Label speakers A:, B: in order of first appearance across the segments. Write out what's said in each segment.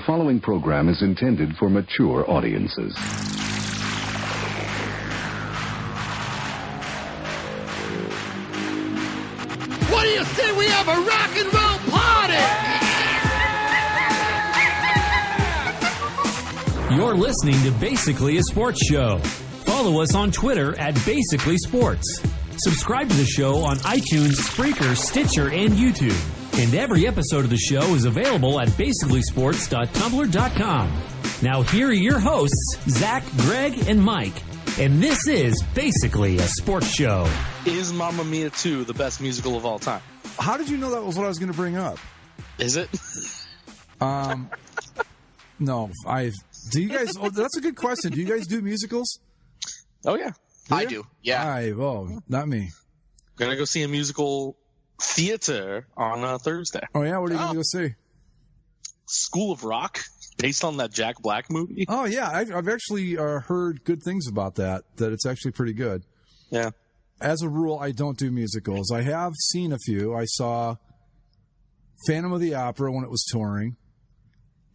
A: The following program is intended for mature audiences.
B: What do you say we have a rock and roll party?
C: You're listening to Basically a Sports Show. Follow us on Twitter at Basically Sports. Subscribe to the show on iTunes, Spreaker, Stitcher, and YouTube. And every episode of the show is available at basicallysports.tumblr.com. Now here are your hosts, Zach, Greg, and Mike. And this is Basically a Sports Show.
D: Is Mamma Mia 2 the best musical of all time?
E: How did you know that was what I was going to bring up?
D: Is it?
E: No, do you guys, that's a good question. Do you guys do musicals?
D: Oh, yeah.
F: I do, yeah.
E: Not me.
D: Gonna go see a musical theater on Thursday.
E: Oh, yeah? What are you going to go see?
D: School of Rock, based on that Jack Black movie.
E: Oh, yeah. I've actually heard good things about that it's actually pretty good.
D: Yeah.
E: As a rule, I don't do musicals. I have seen a few. I saw Phantom of the Opera when it was touring.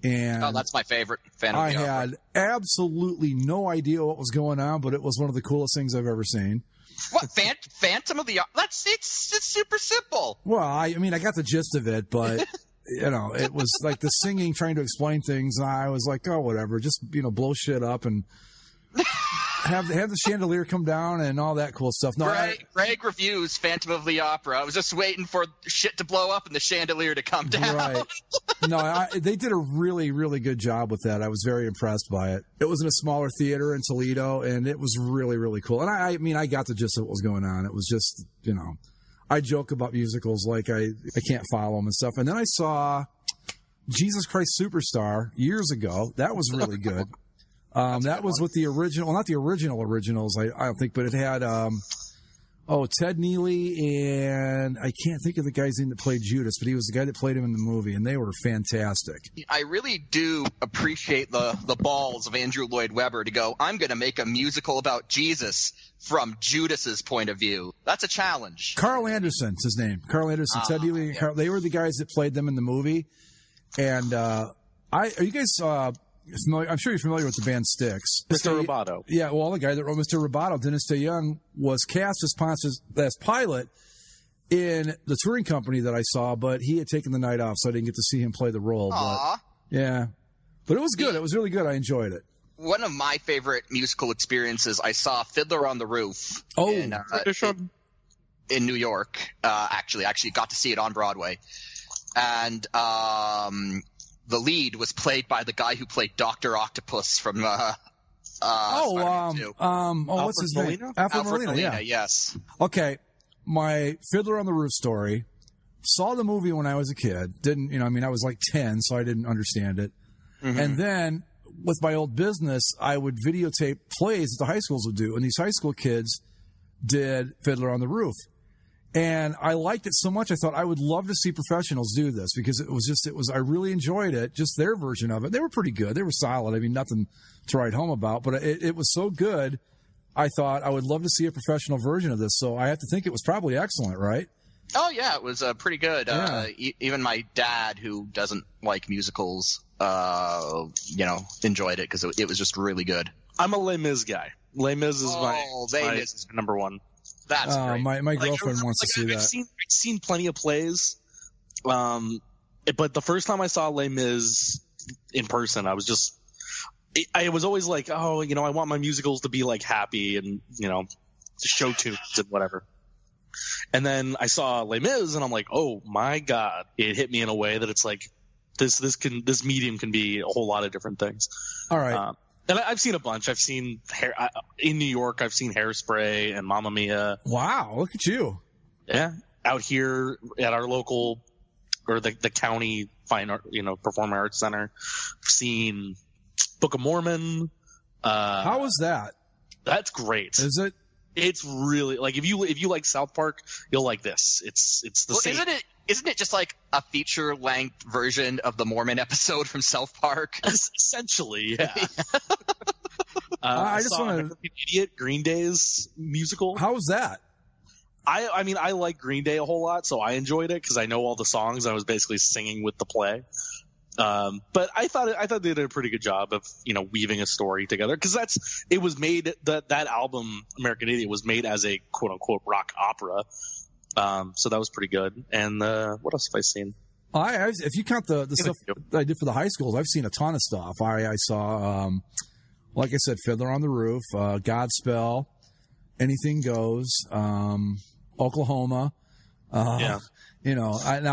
E: And
F: that's my favorite, Phantom of the Opera.
E: I had absolutely no idea what was going on, but it was one of the coolest things I've ever seen.
F: What, Phantom of the Opera? It's super simple.
E: Well, I got the gist of it, but, it was like the singing trying to explain things, and I was like, oh, whatever, just, blow shit up and have the chandelier come down and all that cool stuff. No,
F: Greg reviews Phantom of the Opera. I was just waiting for shit to blow up and the chandelier to come down.
E: Right. No, they did a really, really good job with that. I was very impressed by it. It was in a smaller theater in Toledo, and it was really, really cool. And I got the gist of what was going on. It was just, I joke about musicals like I can't follow them and stuff. And then I saw Jesus Christ Superstar years ago. That was really good. That was with the original, well, not the originals, I don't think, but it had, Ted Neely, and I can't think of the guy's name that played Judas, but he was the guy that played him in the movie, and they were fantastic.
F: I really do appreciate the balls of Andrew Lloyd Webber to go, I'm going to make a musical about Jesus from Judas's point of view. That's a challenge.
E: Carl Anderson's his name. Carl Anderson, Ted Neely, and Carl, they were the guys that played them in the movie. And are you guys I'm sure you're familiar with the band Styx.
D: Mr. Roboto.
E: Yeah, well, the guy that wrote Mr. Roboto, Dennis DeYoung, was cast as pilot in the touring company that I saw, but he had taken the night off, so I didn't get to see him play the role.
F: Aww.
E: But, yeah. But it was good. It was really good. I enjoyed it.
F: One of my favorite musical experiences, I saw Fiddler on the Roof in New York. Actually got to see it on Broadway. And the lead was played by the guy who played Dr. Octopus from what's his name? Alfred Molina, yeah. Yes.
E: Okay, my Fiddler on the Roof story. Saw the movie when I was a kid. Didn't, I was like 10, so I didn't understand it. Mm-hmm. And then with my old business, I would videotape plays that the high schools would do, and these high school kids did Fiddler on the Roof. And I liked it so much, I thought I would love to see professionals do this because I really enjoyed it, just their version of it. They were pretty good. They were solid. Nothing to write home about, but it was so good, I thought I would love to see a professional version of this. So I have to think it was probably excellent, right?
F: Oh, yeah, it was pretty good.
E: Yeah.
F: Even my dad, who doesn't like musicals, enjoyed it because it was just really good.
D: I'm a Les Mis guy. Les Mis is my number one.
F: That's great.
E: My girlfriend wants to see that.
D: I've seen plenty of plays, but the first time I saw Les Mis in person, I was always like, I want my musicals to be like happy and show tunes and whatever. And then I saw Les Mis, and I'm like, oh my god! It hit me in a way that it's like this medium can be a whole lot of different things.
E: All right.
D: And I've seen a bunch. I've seen in New York. I've seen Hairspray and Mamma Mia.
E: Wow, look at you!
D: Yeah, out here at our local or the county fine art, performing arts center. I've seen Book of Mormon.
E: How was that?
D: That's great.
E: Is it?
D: It's really like if you like South Park, you'll like this. It's the same.
F: Isn't it just like a feature-length version of the Mormon episode from South Park?
D: Essentially, yeah.
E: I just want
D: to Idiot Green Day's musical.
E: How was that?
D: I like Green Day a whole lot, so I enjoyed it because I know all the songs. I was basically singing with the play. But I thought they did a pretty good job of, weaving a story together, because it was made, that album American Idiot was made as a quote unquote rock opera. So that was pretty good. And what else have I seen?
E: If you count the stuff I did for the high schools, I've seen a ton of stuff. I saw, like I said, Fiddler on the Roof, Godspell, Anything Goes, Oklahoma. Now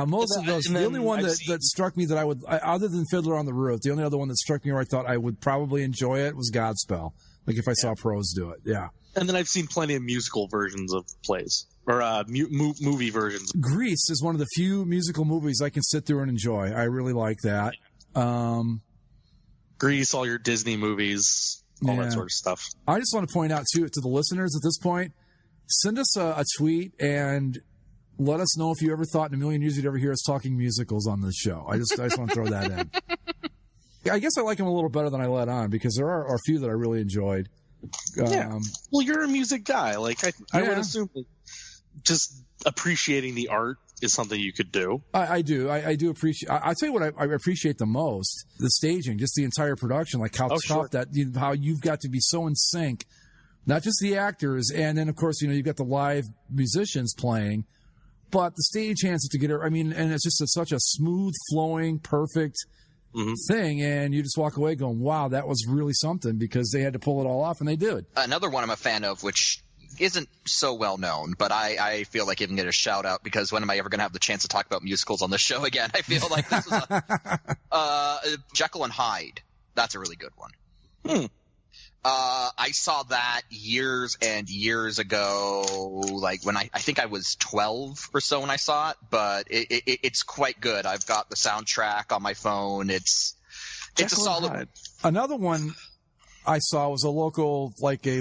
E: most of those, the only one that struck me that I would, other than Fiddler on the Roof, the only other one that struck me where I thought I would probably enjoy it was Godspell. Like if I saw pros do it. Yeah.
D: And then I've seen plenty of musical versions of plays, or movie versions.
E: Grease is one of the few musical movies I can sit through and enjoy. I really like that.
D: Grease, all your Disney movies, all that sort of stuff.
E: I just want to point out, too, to the listeners at this point, send us a tweet and let us know if you ever thought in a million years you'd ever hear us talking musicals on this show. I just want to throw that in. I guess I like them a little better than I let on, because there are a few that I really enjoyed.
D: Well, you're a music guy. Like I would assume that just appreciating the art is something you could do.
E: I do. I do appreciate. I'll tell you what I appreciate the most: the staging, just the entire production. Like how tough how you've got to be so in sync, not just the actors, and then of course you've got the live musicians playing, but the stagehands to get it. I mean, and it's just such a smooth flowing, perfect thing, and you just walk away going, wow, that was really something, because they had to pull it all off, and they did.
F: Another one I'm a fan of, which isn't so well known, but I feel like giving it a shout out, because when am I ever going to have the chance to talk about musicals on this show again? I feel like this is Jekyll and Hyde. That's a really good one. I saw that years and years ago, like when I think I was 12 or so when I saw it, but it's quite good. I've got the soundtrack on my phone. It's a solid.
E: Another one I saw was a local, what do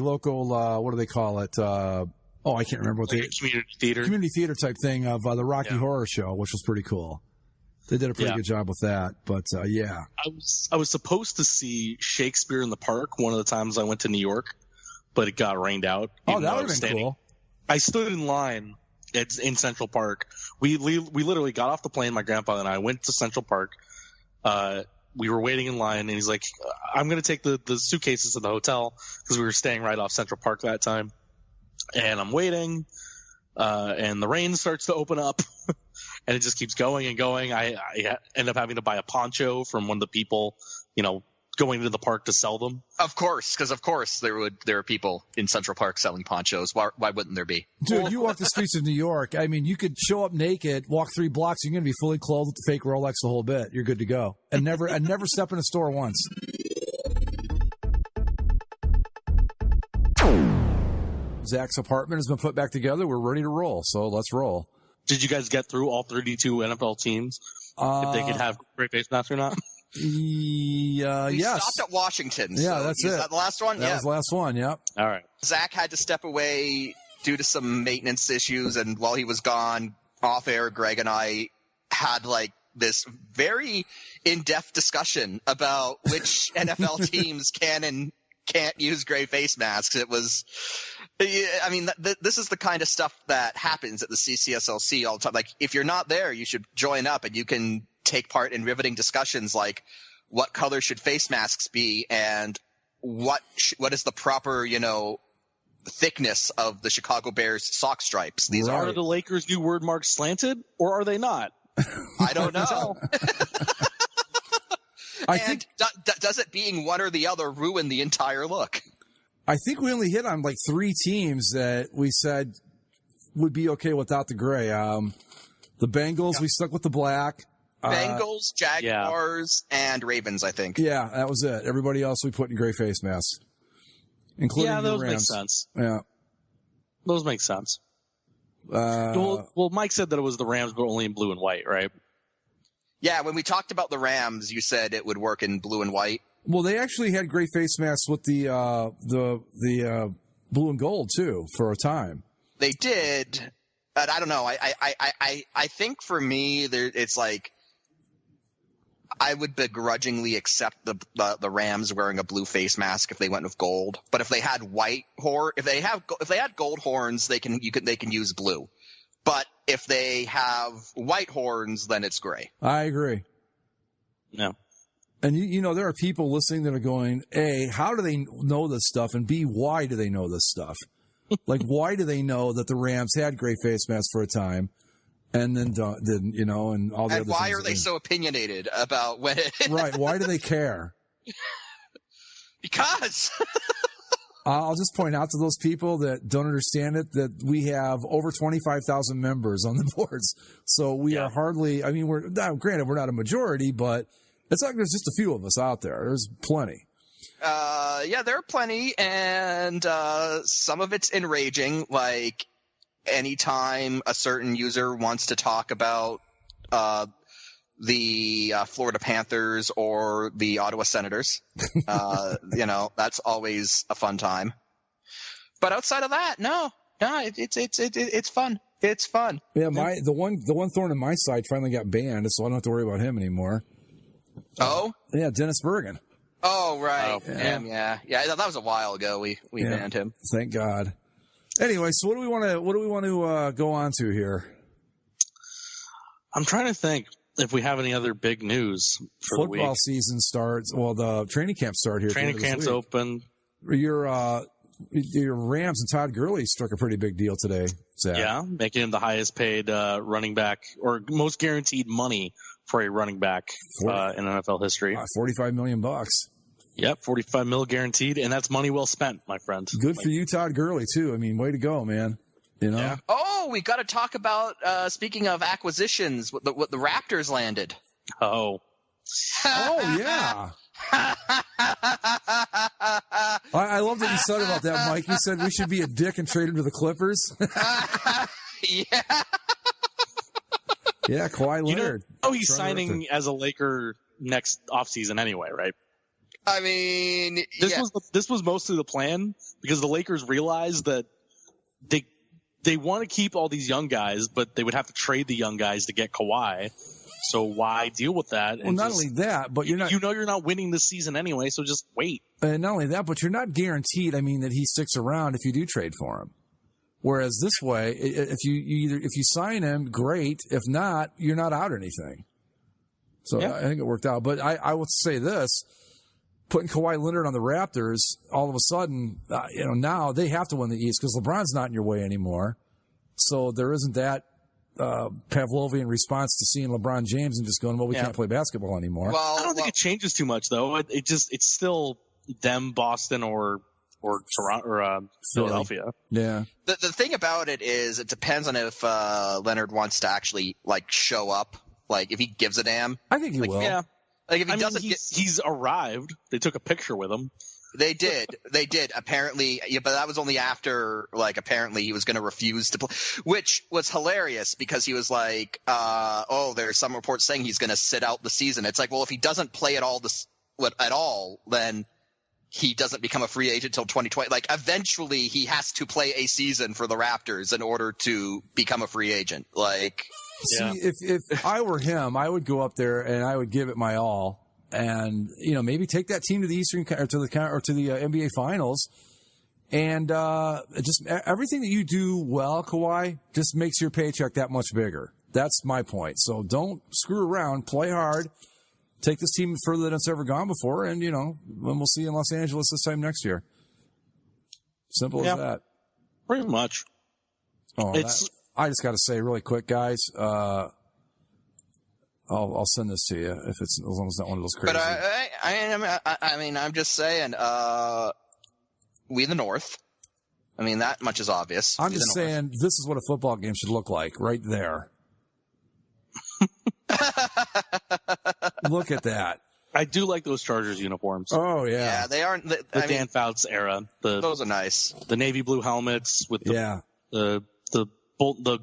E: they call it? I can't remember what community theater type thing of the Rocky Horror Show, which was pretty cool. They did a pretty good job with that, but yeah.
D: I was supposed to see Shakespeare in the Park one of the times I went to New York, but it got rained out.
E: Oh, that would have been cool.
D: I stood in line in Central Park. We literally got off the plane, my grandfather and I went to Central Park. We were waiting in line, and he's like, I'm going to take the suitcases to the hotel, because we were staying right off Central Park that time. And I'm waiting, and the rain starts to open up. And it just keeps going and going. I end up having to buy a poncho from one of the people, going into the park to sell them.
F: Of course, because there are people in Central Park selling ponchos. Why wouldn't there be?
E: Dude, you walk the streets of New York. I mean, you could show up naked, walk 3 blocks, you're going to be fully clothed with the fake Rolex the whole bit. You're good to go. And never step in a store once. Zach's apartment has been put back together. We're ready to roll, so let's roll.
D: Did you guys get through all 32 NFL teams? If they could have great face masks or not?
F: We stopped at Washington.
E: Yeah,
F: so
E: that's it.
F: Is that the last one?
E: That was the last one, yep.
D: All right.
F: Zach had to step away due to some maintenance issues, and while he was gone, off air, Greg and I had this very in-depth discussion about which NFL teams can and can't use gray face masks. It was, this is the kind of stuff that happens at the CCSLC all the time. Like, if you're not there, you should join up, and you can take part in riveting discussions like what color should face masks be, and what is the proper, thickness of the Chicago Bears sock stripes. These
D: are the Lakers' new word marks slanted, or are they not?
F: I don't know. Does it being one or the other ruin the entire look?
E: I think we only hit on 3 teams that we said would be okay without the gray. The Bengals, we stuck with the black.
F: Bengals, Jaguars, and Ravens, I think.
E: Yeah, that was it. Everybody else we put in gray face masks, including the
D: those
E: Rams.
D: make sense.
E: Yeah,
D: those make sense. Well, Mike said that it was the Rams, but only in blue and white, right?
F: Yeah, when we talked about the Rams, you said it would work in blue and white.
E: Well, they actually had gray face masks with the blue and gold too for a time.
F: They did, but I don't know. I think for me, it's like I would begrudgingly accept the Rams wearing a blue face mask if they went with gold. But if they had if they had gold horns, they can use blue. But if they have white horns, then it's gray.
E: I agree.
D: No.
E: And you know, there are people listening that are going, A, how do they know this stuff? And B, why do they know this stuff? Like, why do they know that the Rams had great face masks for a time and then didn't, you know, and all the other things?
F: And why are they so opinionated about when it...
E: Right. Why do they care?
F: Because...
E: I'll just point out to those people that don't understand it that we have over 25,000 members on the boards. So we are hardly, I mean, granted, we're not a majority, but it's like there's just a few of us out there. There's plenty.
F: Yeah, there are plenty, and some of it's enraging. Like anytime a certain user wants to talk about the Florida Panthers or the Ottawa Senators, you know, that's always a fun time. But outside of that, no, it's fun. It's fun.
E: Yeah, the one thorn in my side finally got banned, so I don't have to worry about him anymore.
F: Oh,
E: yeah, Dennis Bergen.
F: Oh, right.
E: Oh,
F: yeah. That was a while ago. We banned him.
E: Thank God. Anyway, so what do we want to go on to here?
D: I'm trying to think if we have any other big news for the week.
E: Football season starts. Well, the training camp start here.
D: Training camp's open.
E: Your Rams and Todd Gurley struck a pretty big deal today, Zach.
D: Yeah, making him the highest paid running back or most guaranteed money for a running back in NFL history.
E: $45 million.
D: Yep, $45 million guaranteed, and that's money well spent, my friend.
E: Good for you, Todd Gurley, too. I mean, way to go, man. You know?
F: Yeah. Oh, we got to talk about, speaking of acquisitions, what the Raptors landed.
D: Oh.
E: Oh, yeah. I love that you said about that, Mike. You said we should be a dick and trade him to the Clippers.
F: Yeah.
E: Yeah, Kahwi Leonard.
D: He's signing as a Laker next offseason anyway, right?
F: I mean,
D: this was mostly the plan because the Lakers realized that they want to keep all these young guys, but they would have to trade the young guys to get Kawhi. So why deal with that?
E: Well, not only that, but you're
D: not winning this season anyway, so just wait.
E: And not only that, but you're not guaranteed. I mean, that he sticks around if you do trade for him. Whereas this way, if you sign him, great. If not, you're not out anything. So I think it worked out. But I would say this. Putting Kahwi Leonard on the Raptors, all of a sudden, now they have to win the East because LeBron's not in your way anymore. So there isn't that Pavlovian response to seeing LeBron James and just going, well, we can't play basketball anymore.
F: Well,
D: I don't think it changes too much, though. It's still them, Boston, or Toronto or Philadelphia.
E: Yeah.
F: The thing about it is it depends on if Leonard wants to actually show up. Like if he gives a damn.
E: I think he will.
F: Yeah. Like if he doesn't,
D: he's arrived. They took a picture with him.
F: They did. Apparently, but that was only after, apparently he was going to refuse to play, which was hilarious because he was like, there's some reports saying he's going to sit out the season. It's like, well, if he doesn't play at all then he doesn't become a free agent until 2020. Like, eventually he has to play a season for the Raptors in order to become a free agent. Like,
E: see, if I were him, I would go up there and I would give it my all. And, maybe take that team to the Eastern or to the NBA Finals. And just everything that you do well, Kawhi, just makes your paycheck that much bigger. That's my point. So don't screw around. Play hard. Take this team further than it's ever gone before. And, we'll see you in Los Angeles this time next year. Simple as that.
D: Pretty much.
E: Oh, I just got to say really quick, guys. I'll send this to you if it's as long as it's not one of those crazy.
F: But I'm just saying, we the North. I mean, that much is obvious.
E: I'm just saying this is what a football game should look like right there. Look at that.
D: I do like those Chargers uniforms.
E: Oh yeah,
F: yeah, they aren't the
D: Dan Fouts era.
F: Those are nice.
D: The navy blue helmets with the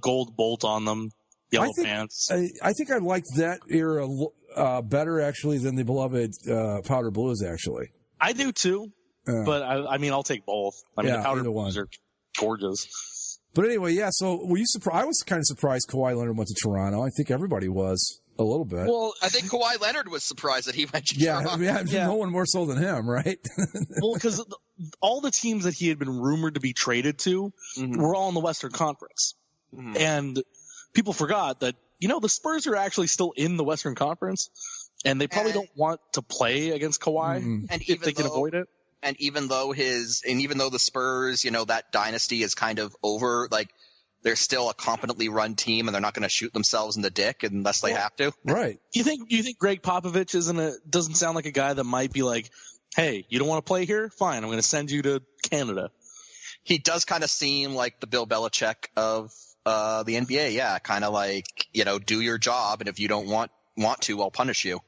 D: gold bolt on them. Yellow pants.
E: I think I liked that era better, actually, than the beloved powder blues, actually.
D: I do, too. But, I'll take both. The powder blues are gorgeous.
E: But anyway, so were you surprised? I was kind of surprised Kahwi Leonard went to Toronto. I think everybody was a little bit.
F: Well, I think Kahwi Leonard was surprised that he went to Toronto.
E: No one more so than him, right?
D: Well, because all the teams that he had been rumored to be traded to were all in the Western Conference. Mm-hmm. And people forgot that, the Spurs are actually still in the Western Conference. And they probably don't want to play against Kawhi
F: and
D: if they can avoid it.
F: And even though the Spurs, that dynasty is kind of over, like they're still a competently run team and they're not going to shoot themselves in the dick unless they have to.
E: Right.
D: You think Greg Popovich doesn't sound like a guy that might be like, hey, you don't want to play here? Fine. I'm going to send you to Canada.
F: He does kind of seem like the Bill Belichick of the NBA. Yeah. Kind of like, do your job. And if you don't want to, I'll punish you.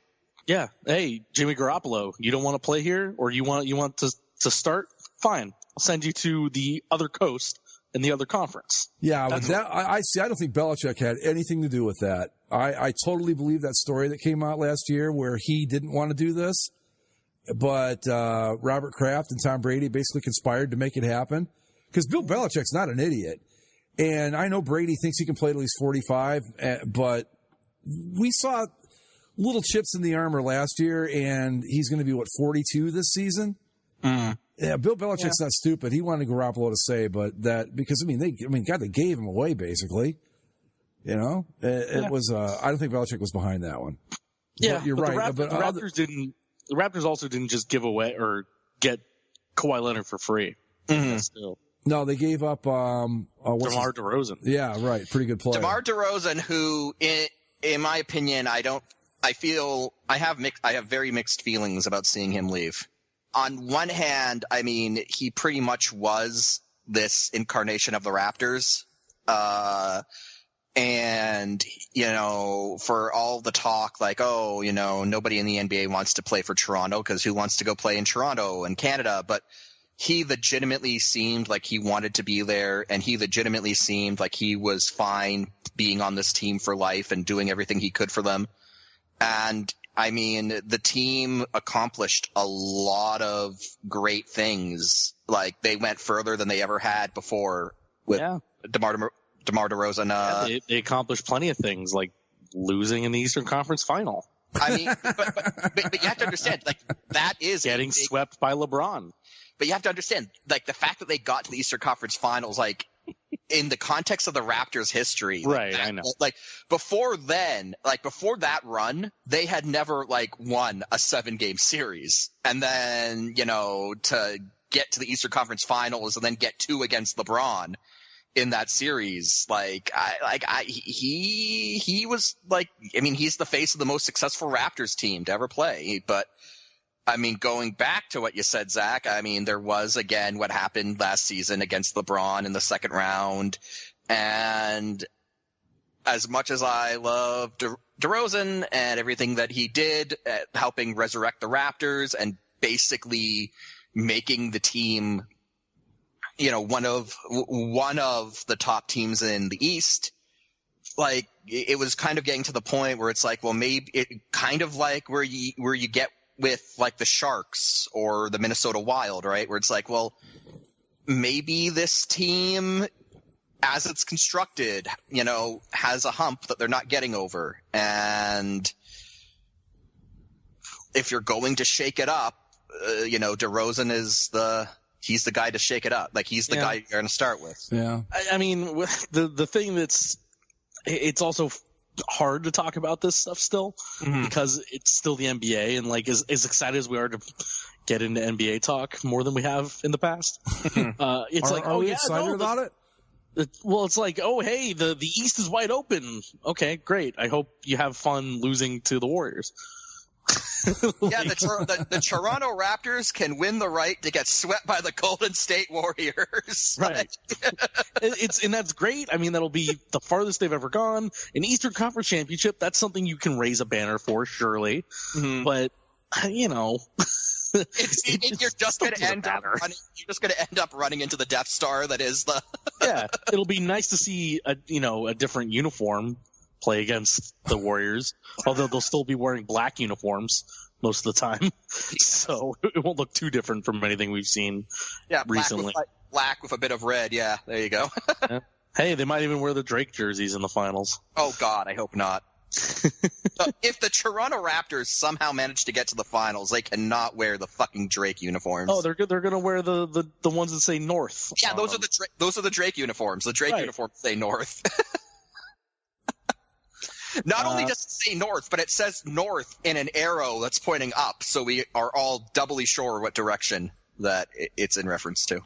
D: Yeah. Hey, Jimmy Garoppolo, you don't want to play here or you want to start? Fine. I'll send you to the other coast in the other conference.
E: Yeah. But I don't think Belichick had anything to do with that. I totally believe that story that came out last year where he didn't want to do this, but Robert Kraft and Tom Brady basically conspired to make it happen because Bill Belichick's not an idiot. And I know Brady thinks he can play at least 45, but we saw little chips in the armor last year, and he's going to be, 42 this season? Yeah, Bill Belichick's not stupid. He wanted Garoppolo to say, but that because they gave him away basically. It was. I don't think Belichick was behind that one.
D: Yeah,
E: but you're right.
D: The Raptors didn't. The Raptors also didn't just give away or get Kawhi Leonard for free. Still.
E: No, they gave up
D: DeMar DeRozan.
E: Yeah, right. Pretty good player.
F: DeMar DeRozan, who, in my opinion, I have very mixed feelings about seeing him leave. On one hand, he pretty much was this incarnation of the Raptors. And, for all the talk like, nobody in the NBA wants to play for Toronto because who wants to go play in Toronto and Canada? But he legitimately seemed like he wanted to be there, and he legitimately seemed like he was fine being on this team for life and doing everything he could for them. And the team accomplished a lot of great things. Like they went further than they ever had before with DeMar DeRozan.
D: They accomplished plenty of things, like losing in the Eastern Conference Final.
F: But you have to understand, like that is
D: getting swept by LeBron.
F: But you have to understand, like the fact that they got to the Eastern Conference Finals, like in the context of the Raptors' history,
D: right? I know.
F: Like before that run, they had never won a 7-game series, and then to get to the Eastern Conference Finals and then get 2 against LeBron in that series, he was he's the face of the most successful Raptors team to ever play, but. Going back to what you said, Zach, there was, again, what happened last season against LeBron in the second round. And as much as I love DeRozan and everything that he did at helping resurrect the Raptors and basically making the team, one of the top teams in the East, it was kind of getting to the point where it's like, well, maybe it kind of like where you get with the Sharks or the Minnesota Wild, right? Where it's like, well, maybe this team as it's constructed, has a hump that they're not getting over. And if you're going to shake it up, DeRozan is he's the guy to shake it up. He's the guy you're going to start with.
E: Yeah.
D: The thing it's also hard to talk about this stuff still because it's still the NBA, and as excited as we are to get into NBA talk more than we have in the past, it's
E: are we excited about it?
D: Well, it's like, oh, hey, the East is wide open. Okay, great. I hope you have fun losing to the Warriors.
F: Yeah, the Toronto Raptors can win the right to get swept by the Golden State Warriors.
D: Right. And that's great. That'll be the farthest they've ever gone. An Eastern Conference championship, that's something you can raise a banner for, surely. But,
F: you're just going to end up running into the Death Star that is the
D: Yeah, it'll be nice to see a different uniform play against the Warriors, although they'll still be wearing black uniforms most of the time. So it won't look too different from anything we've seen recently.
F: Black with a bit of red. Yeah, there you go.
D: Yeah. Hey, they might even wear the Drake jerseys in the finals.
F: Oh, God, I hope not. If the Toronto Raptors somehow manage to get to the finals, they cannot wear the fucking Drake uniforms.
D: Oh, they're going to wear the ones that say North.
F: Yeah, those are the Drake uniforms. The Drake uniforms say North. Not only does it say north, but it says north in an arrow that's pointing up, so we are all doubly sure what direction that it's in reference to.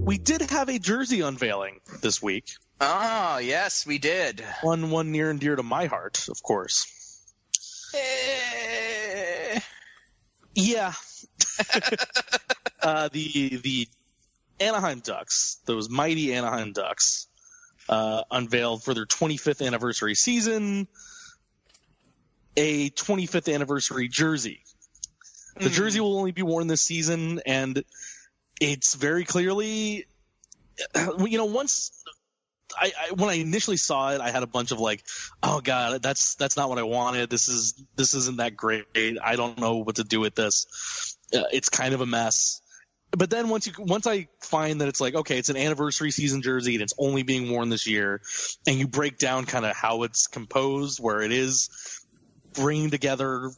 D: We did have a jersey unveiling this week.
F: Ah, yes, we did.
D: One near and dear to my heart, of course. Yeah. The Anaheim Ducks, those mighty Anaheim Ducks, unveiled for their 25th anniversary season a 25th anniversary jersey. The jersey will only be worn this season, and it's very clearly, once when I initially saw it, I had a bunch of like, oh god, that's not what I wanted. This isn't that great. I don't know what to do with this. It's kind of a mess. But then once I find that it's like, okay, it's an anniversary season jersey and it's only being worn this year, and you break down kind of how it's composed, where it is bringing together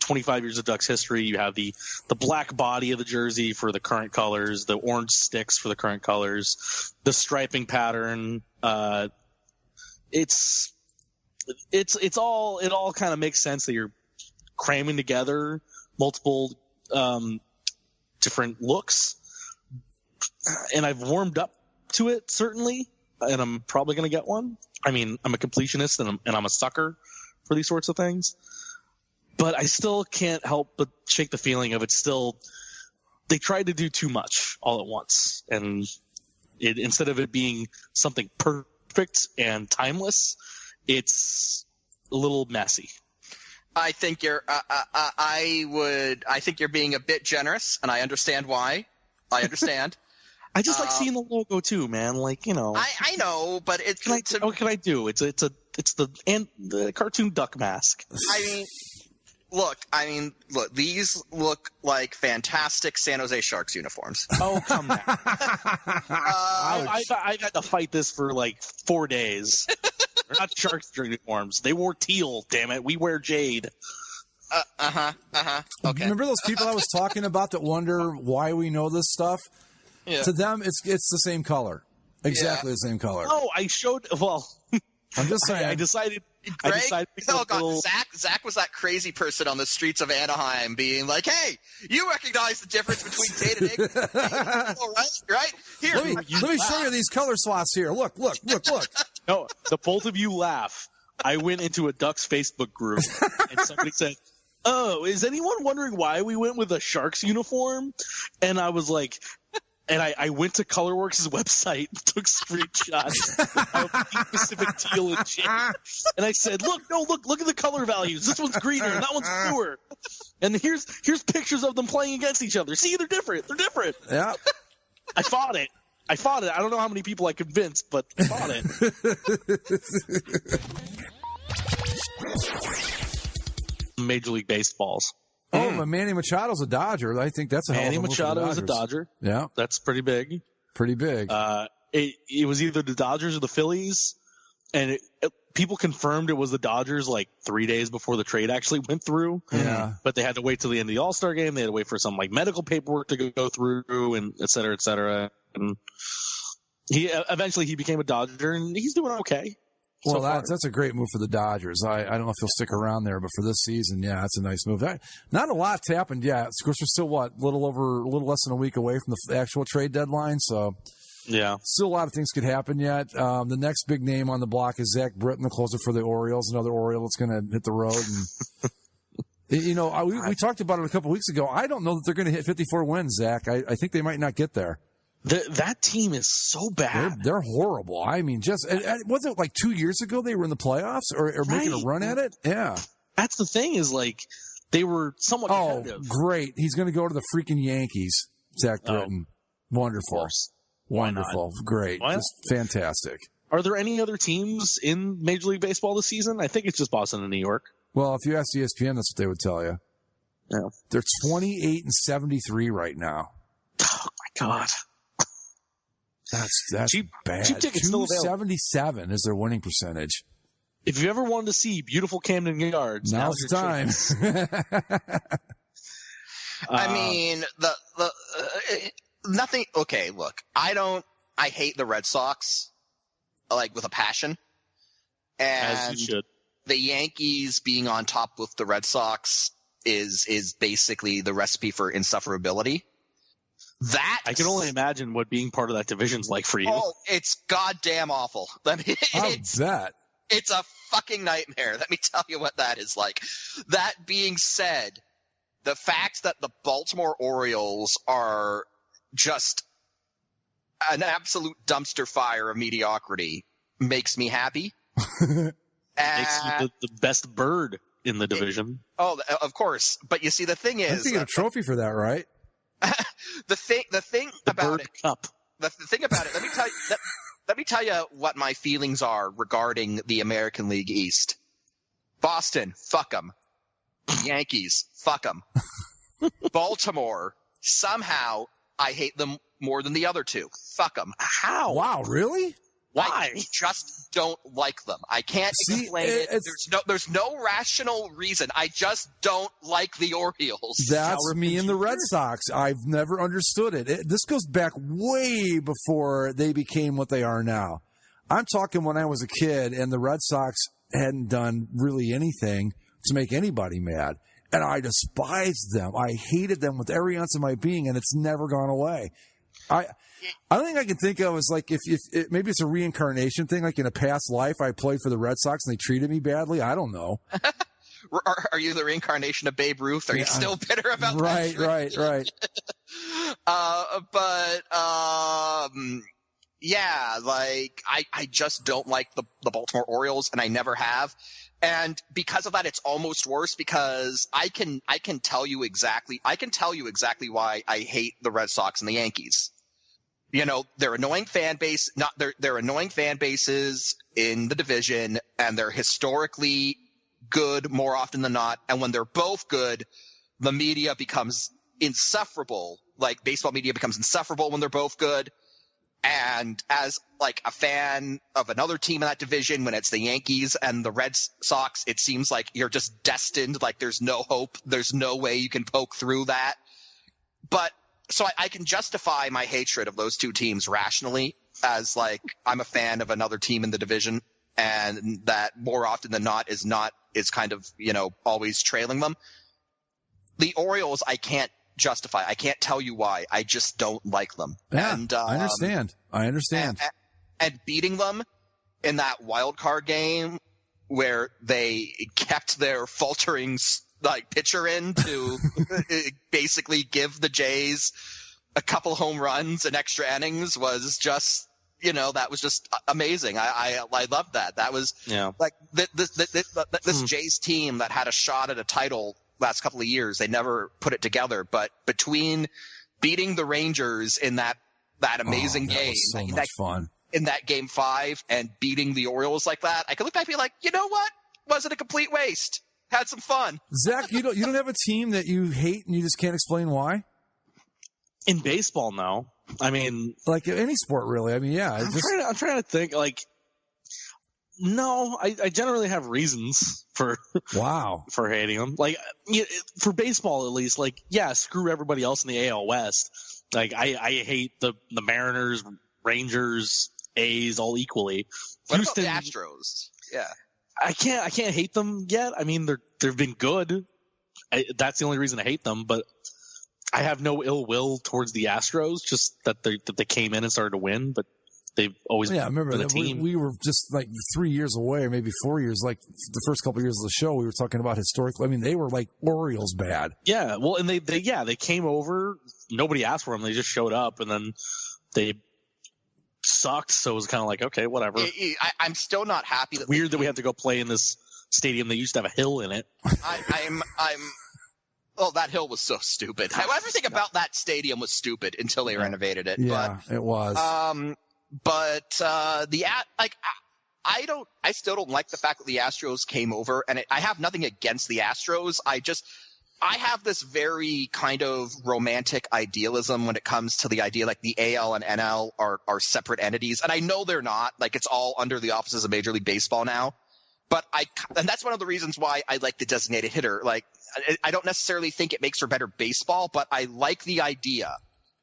D: 25 years of Ducks history. You have the black body of the jersey for the current colors, the orange sticks for the current colors, the striping pattern. It all kind of makes sense that you're cramming together multiple different looks, and I've warmed up to it certainly, and I'm probably going to get one. I mean, I'm a completionist and I'm a sucker for these sorts of things. But I still can't help but shake the feeling of they tried to do too much all at once. And instead of it being something perfect and timeless, it's a little messy.
F: I think you're being a bit generous, and I understand why. I understand.
D: I just like seeing the logo too, man. Like,
F: I know, but it's
D: what can I do? It's the cartoon duck mask.
F: Look, these look like fantastic San Jose Sharks uniforms.
D: Oh, come on. I got to fight this for like 4 days. They're not Sharks uniforms. They wore teal, damn it. We wear jade.
F: Okay.
E: Remember those people I was talking about that wonder why we know this stuff?
F: Yeah.
E: To them, it's the same color. Exactly the same color.
D: Oh, I'm just saying. I decided.
F: Oh God, Zach was that crazy person on the streets of Anaheim, being like, "Hey, you recognize the difference between jade and egg? All right? Here,
E: let me show you these color swaths here. Look.
D: No, the both of you laugh. I went into a Ducks Facebook group, and somebody said, "Oh, is anyone wondering why we went with a Sharks uniform?" And I was like. And I went to Colorworks' website, took screenshots of the Pacific teal and jade, and I said, "Look at the color values. This one's greener, and that one's bluer. And here's pictures of them playing against each other. See, they're different.
E: Yeah.
D: I fought it. I don't know how many people I convinced, but I fought it. Major League Baseball's.
E: Oh, but Manny Machado's a Dodger. I think that's a hell of a move for the
D: Manny Machado is a
E: Dodgers.
D: Dodger.
E: Yeah.
D: That's pretty big.
E: Pretty big.
D: It was either the Dodgers or the Phillies, and people confirmed it was the Dodgers like 3 days before the trade actually went through.
E: Yeah.
D: But they had to wait till the end of the All-Star game. They had to wait for some like medical paperwork to go through, and et cetera, et cetera. And he became a Dodger, and he's doing okay.
E: Well, that's a great move for the Dodgers. I don't know if he'll stick around there, but for this season, yeah, it's a nice move. Not a lot's happened yet. Of course, we're still a little less than a week away from the actual trade deadline, so
D: yeah,
E: still a lot of things could happen yet. The next big name on the block is Zach Britton, the closer for the Orioles, another Oriole that's going to hit the road. And we talked about it a couple weeks ago. I don't know that they're going to hit 54 wins, Zach. I think they might not get there.
D: That team is so bad.
E: They're horrible. I mean, was it like 2 years ago they were in the playoffs or making a run at it? Yeah.
D: That's the thing is like they were somewhat competitive.
E: Oh, great. He's going to go to the freaking Yankees, Zach Britton. Wonderful. Wonderful. Great. Just fantastic.
D: Are there any other teams in Major League Baseball this season? I think it's just Boston and New York.
E: Well, if you ask ESPN, that's what they would tell you.
D: Yeah.
E: They're 28-73 right now.
D: Oh, my God.
E: That's bad. 277 is their winning percentage.
D: If you ever wanted to see beautiful Camden Yards,
E: now's the time.
F: I mean, nothing. Okay, look, I hate the Red Sox, like, with a passion. And
D: as you should.
F: The Yankees being on top with the Red Sox is basically the recipe for insufferability. That
D: I can only imagine what being part of that division's like for you.
F: Oh, it's goddamn awful. I mean, it's a fucking nightmare. Let me tell you what that is like. That being said, the fact that the Baltimore Orioles are just an absolute dumpster fire of mediocrity makes me happy.
D: Makes you the best bird in the division.
F: Of course. But you see, the thing is,
E: I think you get a trophy for that, right?
F: the thing about it.
D: Cup.
F: The thing about it. Let me tell you what my feelings are regarding the American League East. Boston, fuck them. Yankees, fuck them. Baltimore, somehow I hate them more than the other two. Fuck them.
D: How?
E: Wow, really?
F: Why? I just don't like them. I can't explain it. There's no rational reason. I just don't like the Orioles.
E: That's me and the Red Sox. I've never understood it. This goes back way before they became what they are now. I'm talking when I was a kid and the Red Sox hadn't done really anything to make anybody mad. And I despised them. I hated them with every ounce of my being, and it's never gone away. I don't think I can think of as like if maybe it's a reincarnation thing. Like in a past life, I played for the Red Sox and they treated me badly. I don't know.
F: Are you the reincarnation of Babe Ruth? Are you still bitter about that?
E: Right.
F: Yeah, like I just don't like the Baltimore Orioles, and I never have. And because of that, it's almost worse because I can tell you exactly why I hate the Red Sox and the Yankees. You know, they're annoying fan base. They're annoying fan bases in the division, and they're historically good more often than not. And when they're both good, the media becomes insufferable. Like baseball media becomes insufferable when they're both good. And as like a fan of another team in that division, when it's the Yankees and the Red Sox, it seems like you're just destined. Like there's no hope. There's no way you can poke through that. But so I can justify my hatred of those two teams rationally as like I'm a fan of another team in the division, and that more often than not is kind of, you know, always trailing them. The Orioles, I can't justify. I can't tell you why. I just don't like them.
E: Yeah,
F: and,
E: I understand.
F: And beating them in that wild card game where they kept their faltering like pitcher in to basically give the Jays a couple home runs and extra innings was just, you know, that was just amazing. I loved that. That was like this Jays team that had a shot at a title last couple of years. They never put it together, but between beating the Rangers in that amazing game,
E: was so much fun
F: in that game 5, and beating the Orioles like that, I could look back and be like, you know what? Wasn't a complete waste. Had some fun.
E: Zach, you don't have a team that you hate and you just can't explain why?
D: In baseball, no. I mean,
E: like any sport, really. I mean, yeah.
D: I'm trying to think. Like, no, I generally have reasons for for hating them. Like for baseball, at least. Like, yeah, screw everybody else in the AL West. Like, I hate the Mariners, Rangers, A's all equally.
F: What
D: Houston,
F: about the Astros? Yeah.
D: I can't hate them yet. I mean, they've been good. That's the only reason I hate them. But I have no ill will towards the Astros. Just that they came in and started to win. But they've always
E: been
D: the team.
E: We were just like 3 years away, or maybe 4 years. Like the first couple of years of the show, we were talking about historically. I mean, they were like Orioles bad.
D: Yeah. Well, and they came over. Nobody asked for them. They just showed up, and then they sucked, so it was kind of like, okay, whatever.
F: I'm still not happy.
D: Weird that we had to go play in this stadium that used to have a hill in it.
F: Oh, that hill was so stupid. Everything about that stadium was stupid until they renovated it.
E: Yeah, it was.
F: I still don't like the fact that the Astros came over, and I have nothing against the Astros. I have this very kind of romantic idealism when it comes to the idea like the AL and NL are separate entities. And I know they're not. Like, it's all under the offices of Major League Baseball now. But and that's one of the reasons why I like the designated hitter. Like, I don't necessarily think it makes for better baseball, but I like the idea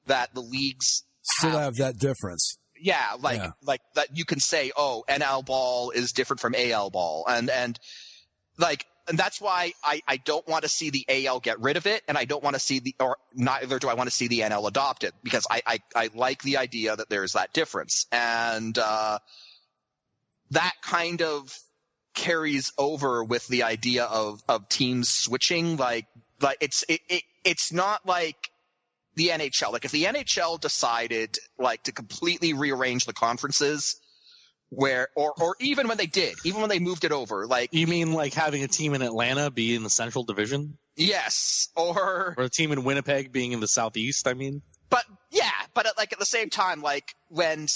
F: that the leagues
E: still have that difference.
F: Yeah, like that you can say, oh, NL ball is different from AL ball, and that's why I don't want to see the AL get rid of it, and I don't want to see neither do I want to see the NL adopt it, because I like the idea that there's that difference, and that kind of carries over with the idea of teams switching. Like it's not like the NHL. Like if the NHL decided like to completely rearrange the conferences, or even when they moved it over, like
D: you mean like having a team in Atlanta be in the Central Division?
F: Yes, or
D: a team in Winnipeg being in the Southeast. I mean,
F: but like at the same time, like when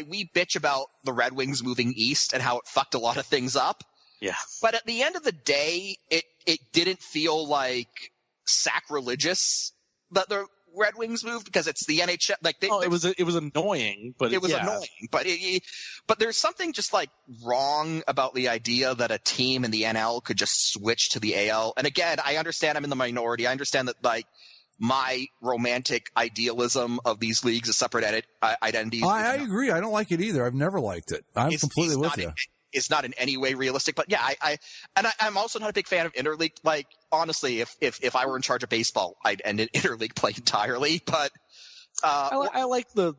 F: we bitch about the Red Wings moving east and how it fucked a lot of things up.
D: Yeah.
F: But at the end of the day, it didn't feel like sacrilegious that the Red Wings moved, because it's the NHL. Like
D: it was annoying, but
F: it was annoying. But there's something just like wrong about the idea that a team in the NL could just switch to the AL. And again, I understand I'm in the minority. I understand that like my romantic idealism of these leagues as separate identities.
E: I agree. I don't like it either. I've never liked it. I'm completely with you.
F: It's not in any way realistic, but yeah, I'm also not a big fan of interleague. Like honestly, if I were in charge of baseball, I'd end an interleague play entirely. But
E: I
D: like the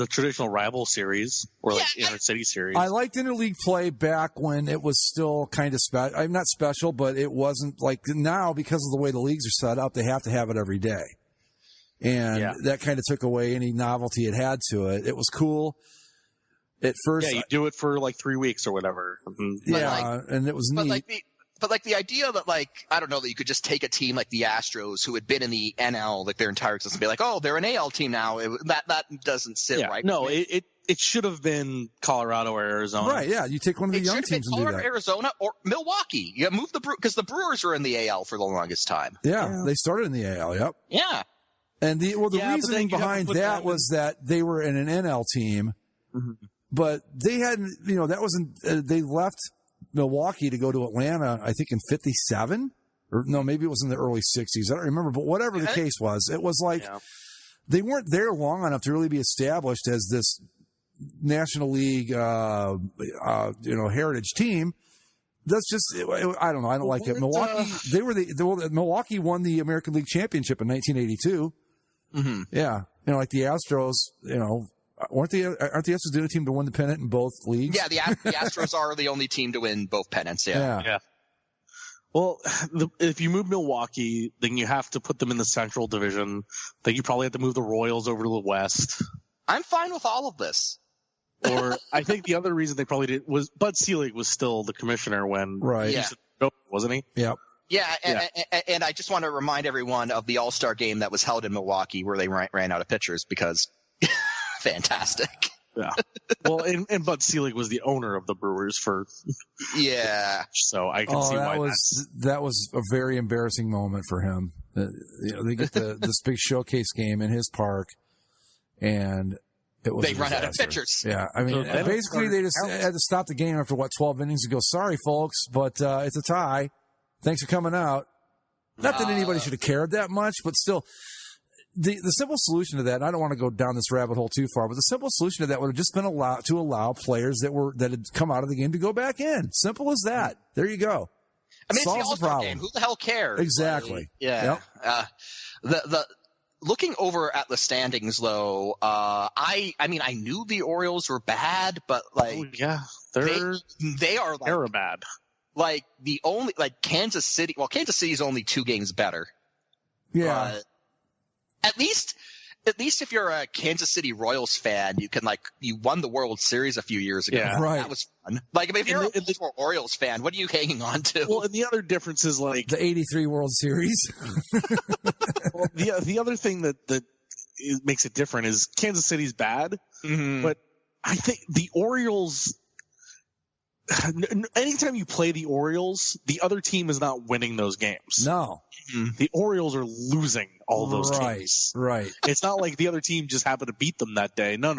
D: traditional rival series or like intercity series.
E: I liked interleague play back when it was still kind of special. I'm not special, but it wasn't like now, because of the way the leagues are set up. They have to have it every day, and that kind of took away any novelty it had to it. It was cool at first.
D: Yeah, you do it for like 3 weeks or whatever.
E: Yeah, and it was neat.
F: But the idea that I don't know, that you could just take a team like the Astros who had been in the NL like their entire existence and be like, oh, they're an AL team now. That doesn't sit right.
D: No, it should have been Colorado or Arizona.
E: Right, yeah. You take one of the young teams and do that.
F: Arizona or Milwaukee. You move because the Brewers were in the AL for the longest time.
E: Yeah, they started in the AL, yep.
F: Yeah.
E: And the reasoning behind that was that they were in an NL team, but they hadn't, that wasn't, they left Milwaukee to go to Atlanta, I think in 57, or no, maybe it was in the early 60s. I don't remember, but whatever the case was, it was like they weren't there long enough to really be established as this National League, heritage team. That's just, I don't know. I don't like it. Milwaukee, Milwaukee won the American League Championship in 1982. Yeah. Like the Astros, aren't the Astros the only team to win the pennant in both leagues?
F: Yeah, the Astros are the only team to win both pennants.
D: Yeah. Well, if you move Milwaukee, then you have to put them in the Central Division. Then you probably have to move the Royals over to the West.
F: I'm fine with all of this.
D: Or I think the other reason they probably did was Bud Selig was still the commissioner when wasn't he?
E: Yep.
F: Yeah, and I just want to remind everyone of the All-Star game that was held in Milwaukee where they ran out of pitchers because fantastic.
D: Yeah. Well, and Bud Selig was the owner of the Brewers for so I can see why
E: that was a very embarrassing moment for him. They get this big showcase game in his park, and
F: they run out of pitchers.
E: Yeah, I mean, basically they just had to stop the game after 12 innings and go, sorry, folks, but it's a tie. Thanks for coming out. Not that anybody should have cared that much, but still, the simple solution to that, and I don't want to go down this rabbit hole too far, but the simple solution to that would have just been to allow players that had come out of the game to go back in. Simple as that. There you go.
F: I mean, it's the All-Star game. Who the hell cares?
E: Exactly.
F: Yep. The looking over at the standings, though, I knew the Orioles were bad, but they are
D: bad.
F: Like the only Kansas City. Well, Kansas City's only 2 games better.
E: Yeah.
F: At least if you're a Kansas City Royals fan, you won the World Series a few years ago.
E: Yeah. Right.
F: That was fun. If you're a Orioles fan, what are you hanging on to?
D: Well, and the other difference is
E: the 83 World Series.
D: Well, the other thing that makes it different is Kansas City's bad, but I think the Orioles. Anytime you play the Orioles, the other team is not winning those games.
E: No.
D: The Orioles are losing all those games.
E: Right.
D: It's not like the other team just happened to beat them that day. No.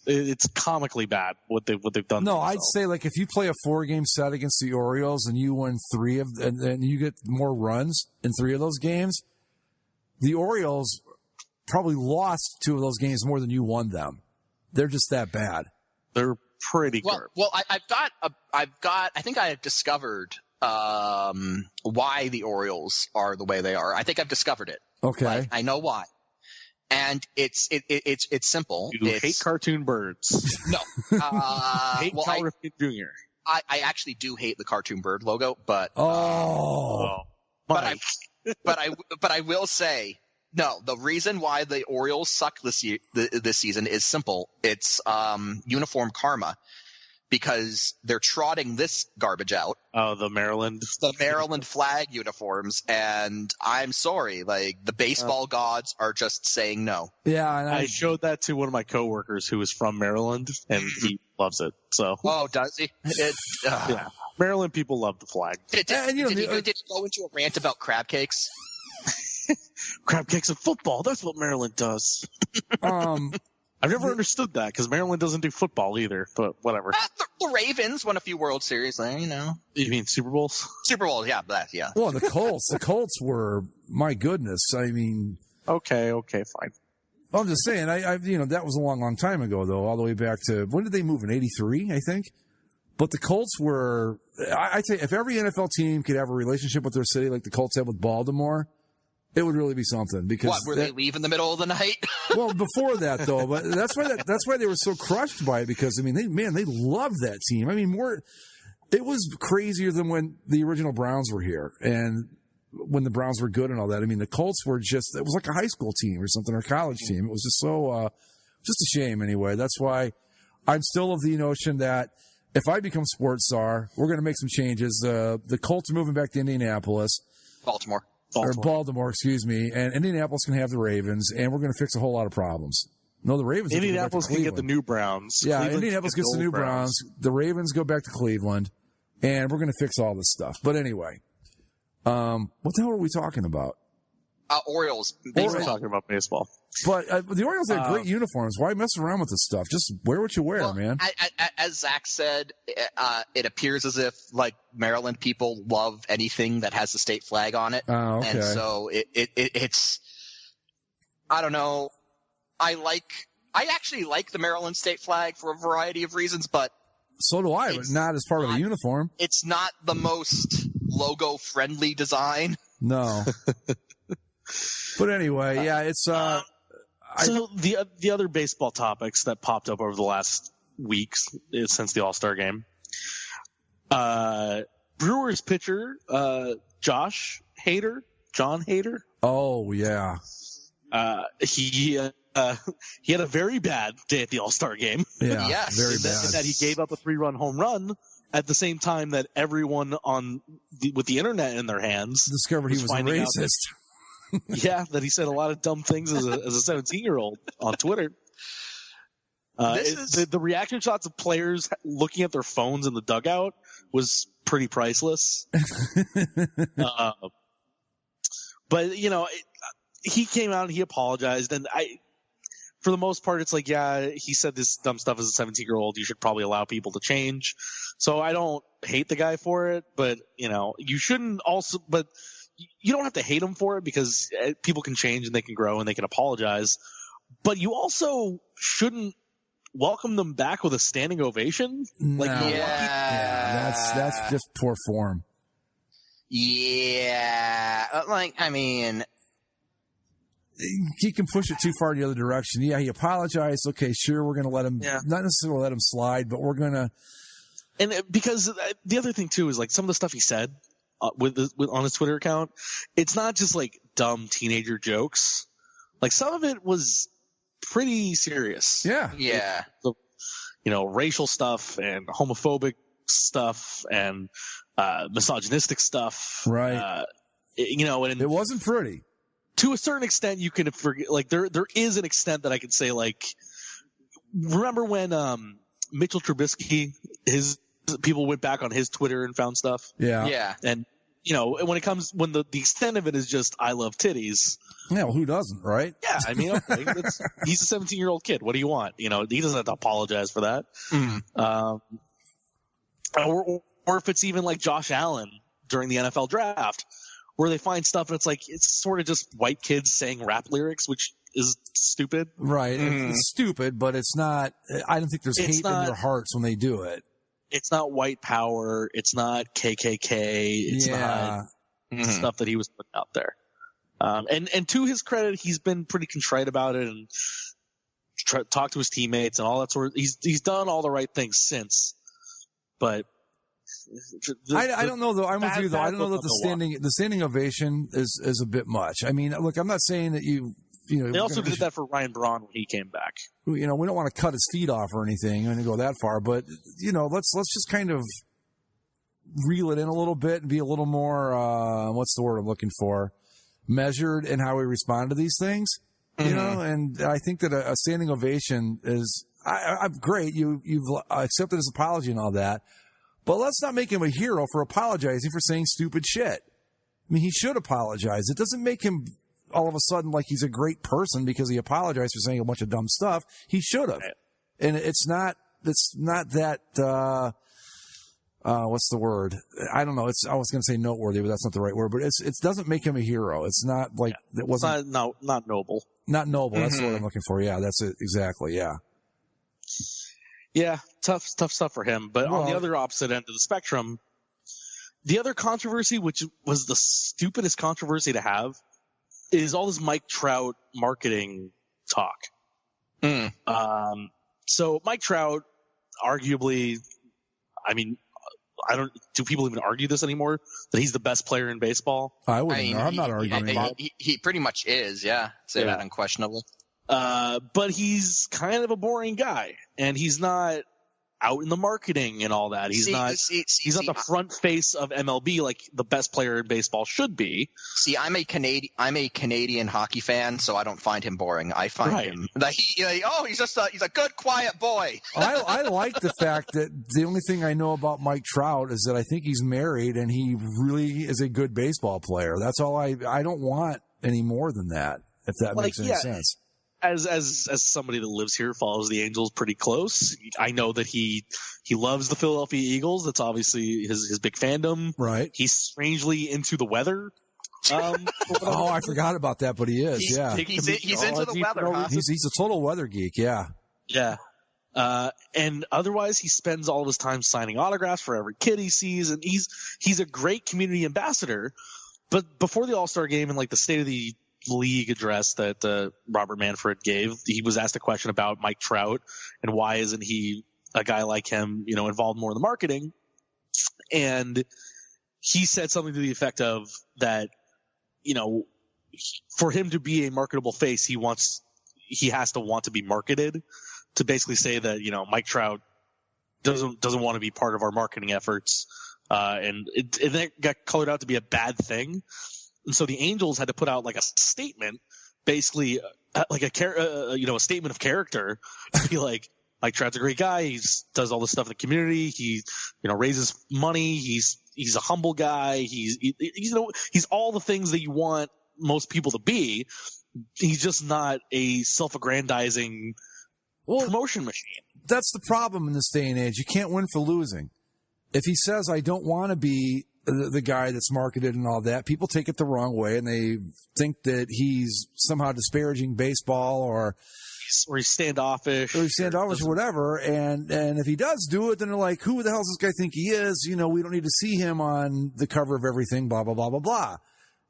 D: It's comically bad what they've done.
E: No, I'd say if you play a 4-game set against the Orioles and you win 3 and you get more runs in 3 of those games, the Orioles probably lost 2 of those games more than you won them. They're just that bad.
D: They're pretty good.
F: Well, I think I have discovered why the Orioles are the way they are. I think I've discovered it.
E: Okay.
F: Like, I know why. And it's simple.
D: You hate cartoon birds.
F: No.
D: Hate Cal Ripken Jr.
F: I actually do hate the cartoon bird logo, but
D: Mike.
F: but I will say, no, the reason why the Orioles suck this season is simple. It's uniform karma, because they're trotting this garbage out.
D: Oh, the Maryland
F: flag uniforms, and I'm sorry, like the baseball gods are just saying no.
E: Yeah, and
D: I showed that to one of my coworkers who is from Maryland, and he loves it. So,
F: oh, does he?
D: Yeah, Maryland people love the flag.
F: Did he go into a rant about crab cakes?
D: Crab cakes and football. That's what Maryland does. I've never understood that, because Maryland doesn't do football either, but whatever.
F: The Ravens won a few World Series, you know.
D: You mean Super Bowls?
F: Super Bowls, yeah, yeah.
E: Well, the Colts were, my goodness. I mean,
D: okay, fine.
E: I'm just saying, that was a long time ago, though, all the way back to, when did they move? In 83, I think? But the Colts were, I'd say, if every NFL team could have a relationship with their city like the Colts have with Baltimore, it would really be something. Because
F: they leave in the middle of the night?
E: Well, before that, though, but that's why they were so crushed by it, because, I mean, they loved that team. I mean, it was crazier than when the original Browns were here, and when the Browns were good and all that. I mean, the Colts were just, it was like a high school team or something, or a college team. It was just so, just a shame anyway. That's why I'm still of the notion that if I become sports czar, we're going to make some changes. The Colts are moving back to Indianapolis. Baltimore, excuse me, and Indianapolis can have the Ravens, and we're going to fix a whole lot of problems. No, the Ravens.
D: Indianapolis can get the new Browns.
E: Yeah, Indianapolis gets the new Browns. The Ravens go back to Cleveland, and we're going to fix all this stuff. But anyway, what the hell are we talking about?
F: Orioles.
D: We're talking about baseball.
E: But the Orioles have great uniforms. Why mess around with this stuff? Just wear what you wear, man.
F: As Zach said, it appears as if like Maryland people love anything that has the state flag on it.
E: Oh, okay.
F: And so it's, I don't know. I actually like the Maryland state flag for a variety of reasons, but
E: so do I, but not as part of a uniform.
F: It's not the most logo friendly design.
E: No. But anyway, yeah, it's
D: so the other baseball topics that popped up over the last weeks since the All-Star game. Brewers pitcher John Hader.
E: Oh yeah.
D: He had a very bad day at the All-Star game.
E: Yeah,
F: yes.
E: Very bad.
D: That he gave up a 3-run home run at the same time that everyone with the internet in their hands
E: discovered he was a racist.
D: Yeah, that he said a lot of dumb things as a 17-year-old on Twitter. The reaction shots of players looking at their phones in the dugout was pretty priceless. But he came out and he apologized, and for the most part, it's like, yeah, he said this dumb stuff as a 17-year-old. You should probably allow people to change. So I don't hate the guy for it, but you shouldn't also. But you don't have to hate him for it, because people can change and they can grow and they can apologize. But you also shouldn't welcome them back with a standing ovation.
E: No. That's just poor form.
F: Yeah, I mean,
E: he can push it too far in the other direction. Yeah, he apologized. Okay, sure, we're going to let him, not necessarily let him slide, but we're going to.
D: And because the other thing too is like some of the stuff he said on his Twitter account, it's not just like dumb teenager jokes. Like some of it was pretty serious.
E: Yeah.
F: Yeah.
D: Racial stuff and homophobic stuff and misogynistic stuff.
E: Right.
D: And
E: it wasn't pretty.
D: To a certain extent, you can forget. Like there is an extent that I could say. Like, remember when Mitchell Trubisky, people went back on his Twitter and found stuff.
E: Yeah.
F: Yeah.
D: And when the extent of it is just I love titties.
E: Yeah, well, who doesn't, right?
D: Yeah, I mean, okay, he's a 17-year-old kid. What do you want? He doesn't have to apologize for that.
F: Mm.
D: Or if it's even like Josh Allen during the NFL draft, where they find stuff and it's like it's sort of just white kids saying rap lyrics, which is stupid.
E: Right. It's stupid, but it's not. I don't think there's hate in their hearts when they do it.
D: It's not white power. It's not KKK. It's not stuff that he was putting out there. And to his credit, he's been pretty contrite about it and talked to his teammates and all that sort of. He's done all the right things since, but
E: I don't know though. I'm with you though. I don't know that the standing ovation is a bit much. I mean, look, I'm not saying that you know.
D: They also did that for Ryan Braun when he came back.
E: You know, we don't want to cut his feet off or anything and go that far, but you know, let's just kind of reel it in a little bit and be a little more what's the word I'm looking for? Measured in how we respond to these things. You know, and I think that a standing ovation is I'm great. You've accepted his apology and all that, but let's not make him a hero for apologizing for saying stupid shit. I mean, he should apologize. It doesn't make him all of a sudden like he's a great person because he apologized for saying a bunch of dumb stuff. He should have. And it's not that, what's the word? I don't know. I was going to say noteworthy, but that's not the right word, but it doesn't make him a hero. It's not like, it wasn't.
D: Not noble.
E: Not noble. That's the word I'm looking for. Yeah, that's it. Exactly. Yeah.
D: Yeah. Tough stuff for him. But on the other opposite end of the spectrum, the other controversy, which was the stupidest controversy to have, is all this Mike Trout marketing talk. So Mike Trout, arguably, I mean, do people even argue this anymore? That he's the best player in baseball?
E: I'm not arguing.
F: He pretty much is, yeah. Say that unquestionably.
D: But he's kind of a boring guy, and he's not out in the marketing and all that. He's not the front face of MLB like the best player in baseball should be.
F: See, I'm a Canadian hockey fan, so I don't find him boring. I find him he's a good, quiet boy.
E: I like the fact that the only thing I know about Mike Trout is that I think he's married and he really is a good baseball player. That's all I don't want any more than that, if that makes any sense.
D: As somebody that lives here, follows the Angels pretty close, I know that he loves the Philadelphia Eagles. That's obviously his big fandom.
E: Right.
D: He's strangely into the weather.
E: I forgot about that, but he is.
F: He's into the weather. Huh?
E: He's a total weather geek. Yeah.
D: Yeah. And otherwise, he spends all of his time signing autographs for every kid he sees, and he's a great community ambassador. But before the All-Star game and like the State of the League address that Robert Manfred gave, he was asked a question about Mike Trout and why isn't he a guy like him, involved more in the marketing. And he said something to the effect of that, for him to be a marketable face, he has to want to be marketed, to basically say that, Mike Trout doesn't want to be part of our marketing efforts. And it got colored out to be a bad thing. And so the Angels had to put out like a statement, basically like a statement of character, to be like, Mike Trout's a great guy. He does all this stuff in the community. He, raises money. He's a humble guy. He's all the things that you want most people to be. He's just not a self-aggrandizing promotion machine.
E: That's the problem in this day and age. You can't win for losing. If he says, I don't want to be the guy that's marketed and all that, people take it the wrong way and they think that he's somehow disparaging baseball or
D: he's standoffish
E: or whatever. And if he does do it, then they're like, who the hell does this guy think he is? We don't need to see him on the cover of everything, blah, blah, blah, blah, blah.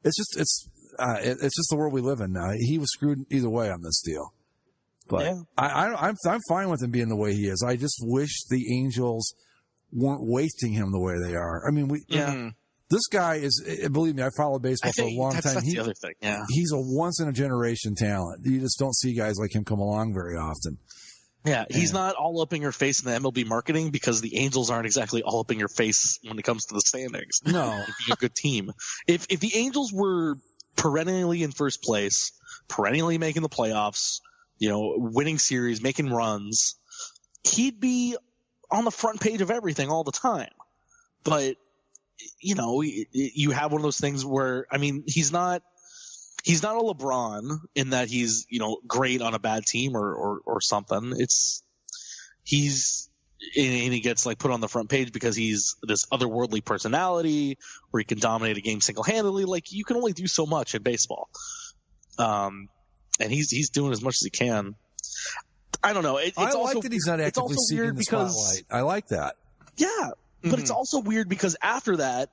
E: It's just the world we live in now. He was screwed either way on this deal. But yeah. I'm fine with him being the way he is. I just wish the Angels weren't wasting him the way they are. I mean, this guy is, believe me, I followed baseball for a long time.
D: That's the other thing. Yeah.
E: He's a once in a generation talent. You just don't see guys like him come along very often.
D: Yeah. He's not all up in your face in the MLB marketing because the Angels aren't exactly all up in your face when it comes to the standings.
E: No.
D: Being a good team. If the Angels were perennially in first place, perennially making the playoffs, winning series, making runs, he'd be on the front page of everything all the time. But, you have one of those things where, I mean, he's not a LeBron in that he's, great on a bad team or something. He's and he gets like put on the front page because he's this otherworldly personality where he can dominate a game single-handedly. Like, you can only do so much in baseball. And he's doing as much as he can. I don't know.
E: I like that he's not actively seeking the spotlight. I like that.
D: Yeah, but it's also weird because after that,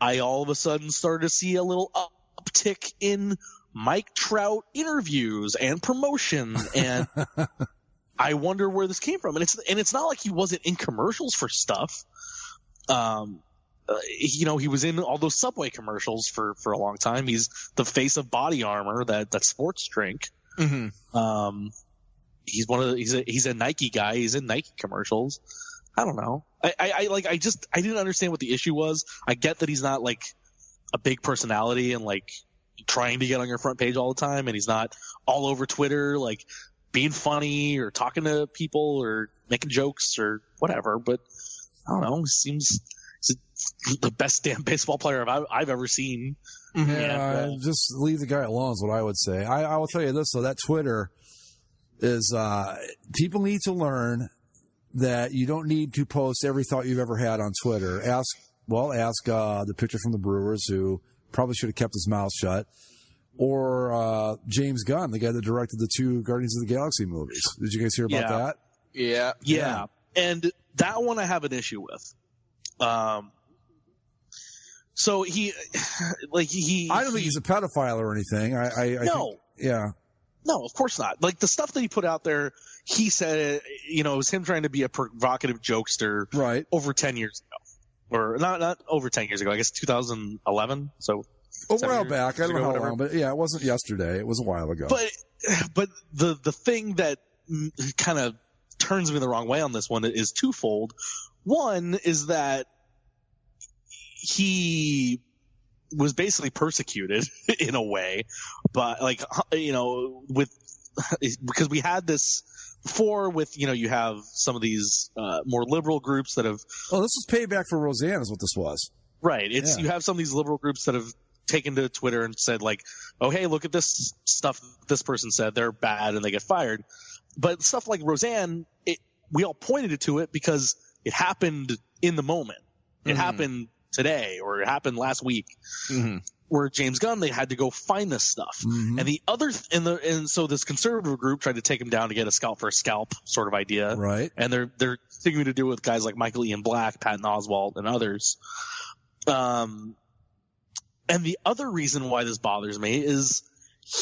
D: I all of a sudden started to see a little uptick in Mike Trout interviews and promotion, and I wonder where this came from. And it's not like he wasn't in commercials for stuff. He was in all those Subway commercials for a long time. He's the face of Body Armor, that sports drink. Mm-hmm. He's a Nike guy. He's in Nike commercials. I don't know. I didn't understand what the issue was. I get that he's not like a big personality and like trying to get on your front page all the time, and he's not all over Twitter like being funny or talking to people or making jokes or whatever. But I don't know. He seems the best damn baseball player I've ever seen.
E: Yeah,
D: and,
E: just leave the guy alone is what I would say. I will tell you this, though, that Twitter is people need to learn that you don't need to post every thought you've ever had on Twitter. Ask the pitcher from the Brewers, who probably should have kept his mouth shut, or James Gunn, the guy that directed the 2 Guardians of the Galaxy movies. Did you guys hear about that?
F: Yeah.
D: And that one I have an issue with. So I don't
E: think he's a pedophile or anything.
D: No, of course not. Like, the stuff that he put out there, he said, it was him trying to be a provocative jokester,
E: right,
D: over 10 years ago, or not over 10 years ago. I guess 2011. So
E: a while back. I don't know how long, but yeah, it wasn't yesterday. It was a while ago.
D: But the thing that kind of turns me the wrong way on this one is twofold. One is that he was basically persecuted in a way, but because we had this before with, you have some of these more liberal groups that have.
E: Oh, this was payback for Roseanne is what this was.
D: Right. You have some of these liberal groups that have taken to Twitter and said like, oh, hey, look at this stuff this person said, they're bad, and they get fired. But stuff like Roseanne, we all pointed to it because it happened in the moment. It happened today, or it happened last week, where James Gunn, they had to go find this stuff. And the other, and so this conservative group tried to take him down to get a scalp for a scalp sort of idea.
E: Right.
D: And they're thinking to do it with guys like Michael Ian Black, Patton Oswalt, and others. And the other reason why this bothers me is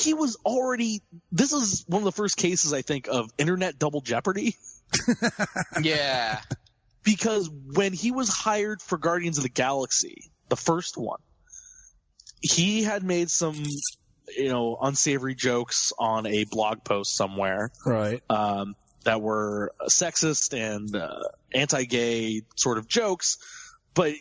D: this is one of the first cases, I think, of internet double jeopardy.
F: Yeah.
D: Because when he was hired for Guardians of the Galaxy, the first one, he had made some, unsavory jokes on a blog post somewhere.
E: Right.
D: That were sexist and anti-gay sort of jokes, but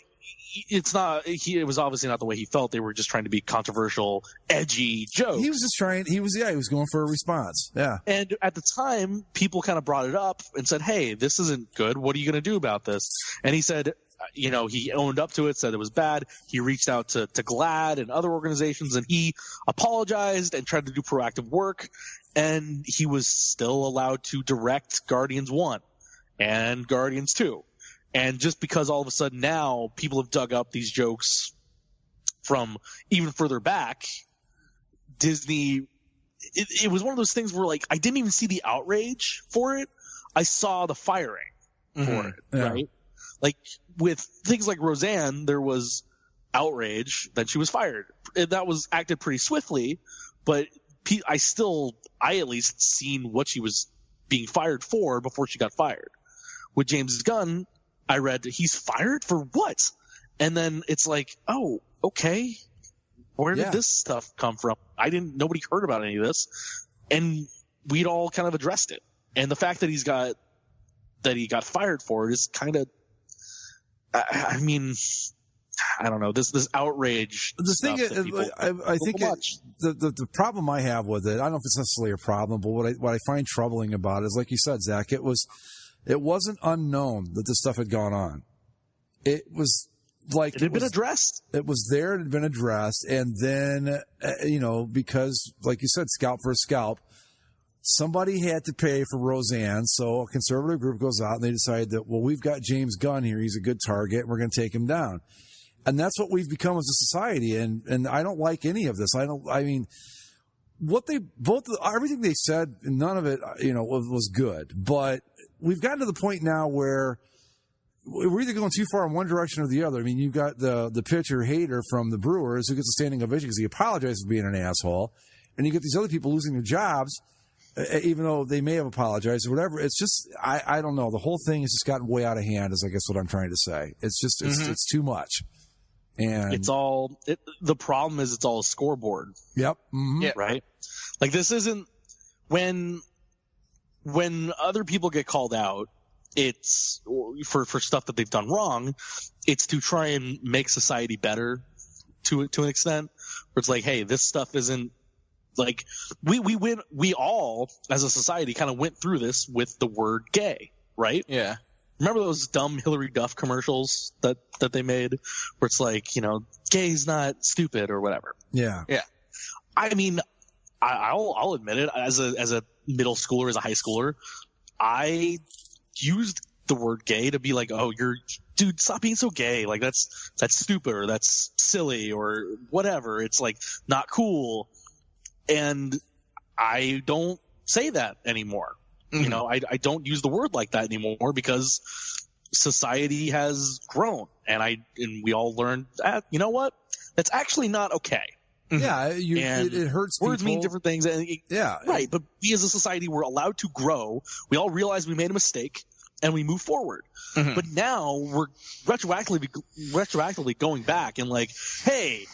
D: it was obviously not the way he felt. They were just trying to be controversial, edgy jokes.
E: He was going for a response. Yeah.
D: And at the time, people kind of brought it up and said, hey, this isn't good. What are you going to do about this? And he said, he owned up to it, said it was bad. He reached out to GLAAD and other organizations, and he apologized and tried to do proactive work. And he was still allowed to direct Guardians 1 and Guardians 2. And just because all of a sudden now people have dug up these jokes from even further back, Disney, it was one of those things where, like, I didn't even see the outrage for it. I saw the firing for it, right? Like, with things like Roseanne, there was outrage, then she was fired. That was acted pretty swiftly, but I at least seen what she was being fired for before she got fired. With James Gunn, I read he's fired for what? And then it's like, oh, okay. Where did this stuff come from? Nobody heard about any of this. And we'd all kind of addressed it. And the fact that he got fired for it is kind of, I don't know, this outrage.
E: The thing is, I think the problem I have with it, I don't know if it's necessarily a problem, but what I find troubling about it is, like you said, Zach, it wasn't unknown that this stuff had gone on. It was like
D: it had been addressed.
E: It was there. It had been addressed. And then, because, like you said, scalp for a scalp, somebody had to pay for Roseanne, so a conservative group goes out and they decide that, well, we've got James Gunn here. He's a good target. And we're going to take him down. And that's what we've become as a society. And I don't like any of this. Everything they said, none of it, was good. But we've gotten to the point now where we're either going too far in one direction or the other. I mean, you've got the pitcher Hader from the Brewers who gets a standing ovation because he apologized for being an asshole. And you get these other people losing their jobs, even though they may have apologized or whatever. It's just, I don't know. The whole thing has just gotten way out of hand, is I guess what I'm trying to say. It's just, it's too much. And
D: the problem is it's all a scoreboard.
E: Yep. Mm-hmm.
D: Yeah. Right. Like, this isn't when other people get called out, it's for stuff that they've done wrong. It's to try and make society better to an extent, where it's like, hey, this stuff isn't like, we all as a society kind of went through this with the word gay, right?
F: Yeah.
D: Remember those dumb Hillary Duff commercials that they made where it's like, gay's not stupid or whatever.
E: Yeah.
F: Yeah.
D: I mean, I'll admit it, as a middle schooler, as a high schooler, I used the word gay to be like, oh, dude, stop being so gay. Like, that's stupid, or that's silly, or whatever. It's like not cool. And I don't say that anymore. Mm-hmm. I don't use the word like that anymore because society has grown, and we all learned that, you know what? That's actually not okay.
E: Yeah, it hurts people.
D: Words mean different things.
E: Yeah.
D: Right, but we as a society, we're allowed to grow. We all realize we made a mistake, and we move forward. Mm-hmm. But now we're retroactively going back and like, hey,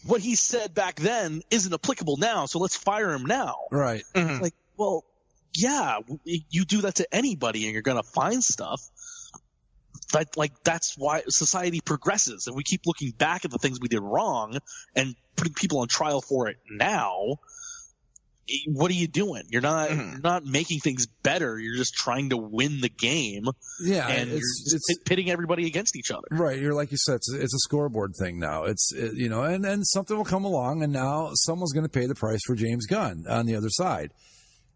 D: what he said back then isn't applicable now, so let's fire him now.
E: Right.
D: Mm-hmm. Like, well, yeah, you do that to anybody and you're going to find stuff. That's why society progresses, and we keep looking back at the things we did wrong and putting people on trial for it now. What are you doing? You're not making things better. You're just trying to win the game.
E: Yeah,
D: and you're just pitting everybody against each other.
E: Right. You're, like you said, it's a scoreboard thing now. And something will come along, and now someone's going to pay the price for James Gunn on the other side,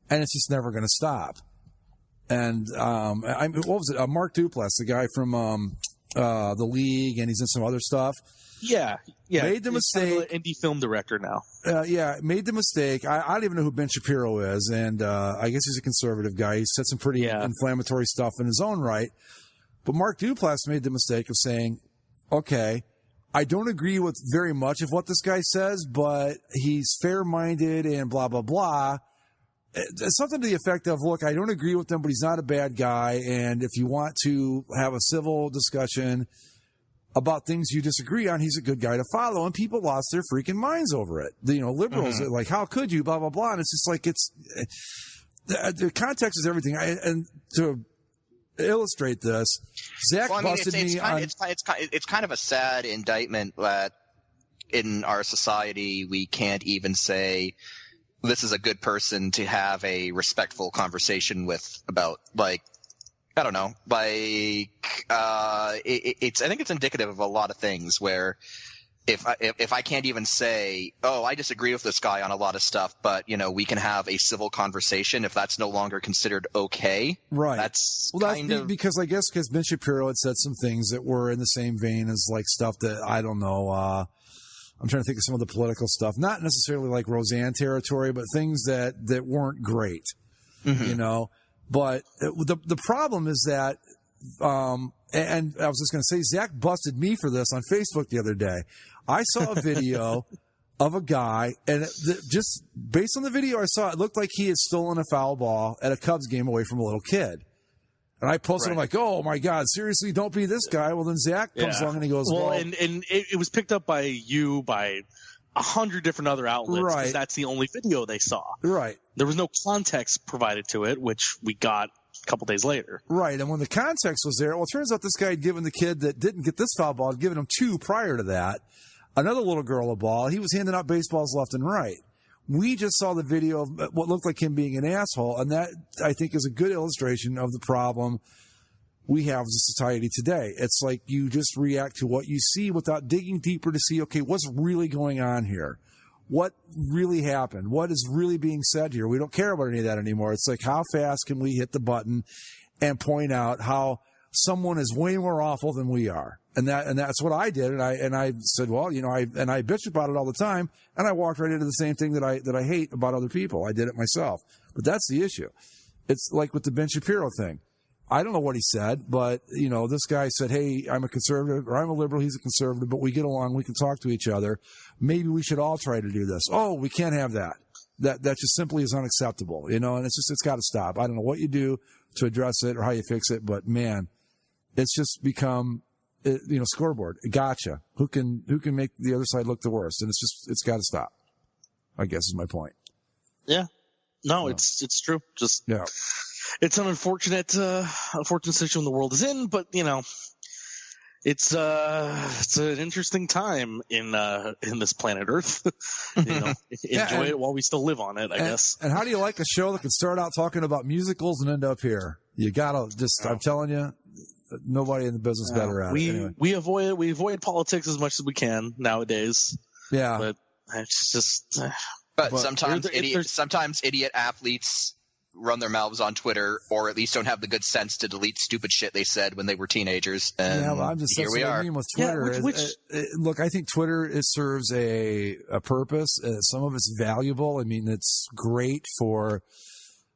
E: and it's just never going to stop. And what was it? Mark Duplass, the guy from the League, and he's in some other stuff.
D: Yeah.
E: Made the mistake.
D: Kind of an indie film director now.
E: Made the mistake. I don't even know who Ben Shapiro is, and I guess he's a conservative guy. He said some pretty inflammatory stuff in his own right. But Mark Duplass made the mistake of saying, okay, I don't agree with very much of what this guy says, but he's fair-minded and blah, blah, blah. Something to the effect of, look, I don't agree with him, but he's not a bad guy, and if you want to have a civil discussion about things you disagree on, he's a good guy to follow. And people lost their freaking minds over it. Liberals are like, how could you, blah, blah, blah. And it's just like, the context is everything. And to illustrate this, Zach busted me on...
F: It's kind of a sad indictment that in our society we can't even say this is a good person to have a respectful conversation with about, like, I don't know, like, I think it's indicative of a lot of things where if I can't even say, oh, I disagree with this guy on a lot of stuff, but, we can have a civil conversation, if that's no longer considered okay.
E: Right.
F: That's
E: because Ben Shapiro had said some things that were in the same vein as, like, stuff that, I don't know, I'm trying to think of some of the political stuff, not necessarily like Roseanne territory, but things that weren't great, But the problem is that, and I was just going to say, Zach busted me for this on Facebook the other day. I saw a video of a guy, and just based on the video I saw, it looked like he had stolen a foul ball at a Cubs game away from a little kid. And I posted, I'm like, oh, my God, seriously, don't be this guy. Well, then Zach comes along and he goes, well.
D: And it was picked up by 100 different other outlets, because that's the only video they saw.
E: Right.
D: There was no context provided to it, which we got a couple days later.
E: Right. And when the context was there, well, it turns out this guy had given the kid that didn't get this foul ball, had given him two prior to that, another little girl a ball. He was handing out baseballs left and right. We just saw the video of what looked like him being an asshole, and that, I think, is a good illustration of the problem we have as a society today. It's like you just react to what you see without digging deeper to see, okay, what's really going on here? what really happened? What is really being said here? We don't care about any of that anymore. It's like, how fast can we hit the button and point out how someone is way more awful than we are? And that's what I did. And I said, well, I bitch about it all the time. And I walked right into the same thing that I hate about other people. I did it myself. But that's the issue. It's like with the Ben Shapiro thing. I don't know what he said, but, this guy said, hey, I'm a conservative, or I'm a liberal, he's a conservative, but we get along, we can talk to each other. Maybe we should all try to do this. Oh, we can't have that. That just simply is unacceptable, and it's got to stop. I don't know what you do to address it or how you fix it, but man, it's just become, scoreboard. Gotcha. Who can make the other side look the worst? And it's got to stop, I guess is my point.
D: Yeah. No, it's true. Just, yeah. It's an unfortunate situation the world is in, but it's an interesting time in this planet Earth. Enjoy it while we still live on it, I guess.
E: And how do you like a show that can start out talking about musicals and end up here? You gotta I'm telling you, nobody in the business better at it. Anyway.
D: We avoid politics as much as we can nowadays.
E: Yeah,
D: but it's just.
F: But sometimes idiot athletes run their mouths on Twitter, or at least don't have the good sense to delete stupid shit they said when they were teenagers. And
E: well, I'm just here we are. I mean with Twitter. Look, I think Twitter serves a purpose. Some of it's valuable. I mean, it's great for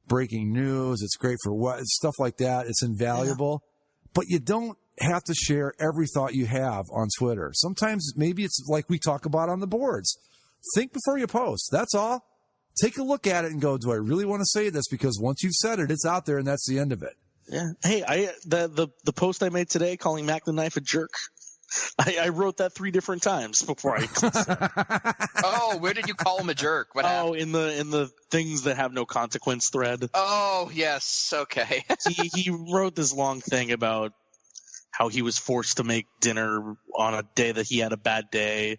E: breaking news. It's great for stuff like that. It's invaluable, but you don't have to share every thought you have on Twitter. Sometimes maybe it's like we talk about on the boards. Think before you post. That's all. Take a look at it and go, do I really want to say this? Because once you've said it, it's out there and that's the end of it.
D: Yeah. Hey, the post I made today calling Mac the Knife a jerk, I wrote that 3 different times before I closed it.
F: Oh, where did you call him a jerk? What happened?
D: In the things that have no consequence thread.
F: Oh, yes. Okay.
D: he wrote this long thing about how he was forced to make dinner on a day that he had a bad day.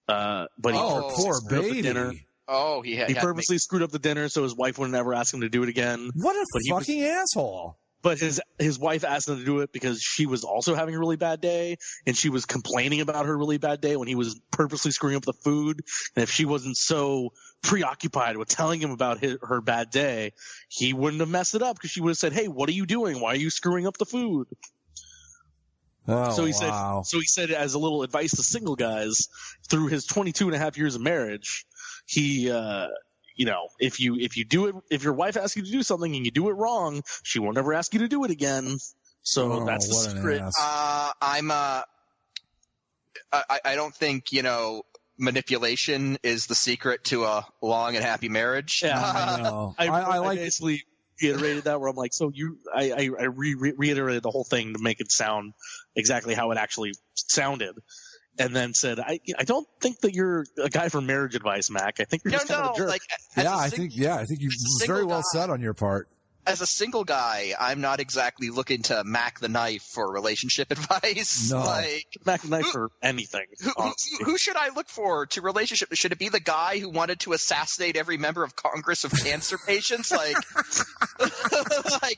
D: But he
E: poor baby.
D: Dinner.
F: Oh, he
D: purposely screwed up the dinner so his wife wouldn't ever ask him to do it again.
E: What a fucking asshole.
D: But his wife asked him to do it because she was also having a really bad day, and she was complaining about her really bad day when he was purposely screwing up the food. And if she wasn't so preoccupied with telling him about her bad day, he wouldn't have messed it up because she would have said, hey, what are you doing? Why are you screwing up the food?
E: Oh,
D: so he said, as a little advice to single guys, through his 22 and a half years of marriage, he, if your wife asks you to do something and you do it wrong, she won't ever ask you to do it again. So that's the secret.
F: I don't think, manipulation is the secret to a long and happy marriage.
D: Yeah, I know. I basically reiterated that where I'm like, so I reiterated the whole thing to make it sound exactly how it actually sounded. And then said, I don't think that you're a guy for marriage advice, Mac. I think you're just kind of a jerk.
E: I think you very well said on your part.
F: As a single guy, I'm not exactly looking to Mac the Knife for relationship advice.
E: No.
D: Mac the Knife for anything.
F: Who should I look for to relationship? Should it be the guy who wanted to assassinate every member of Congress of cancer patients? Like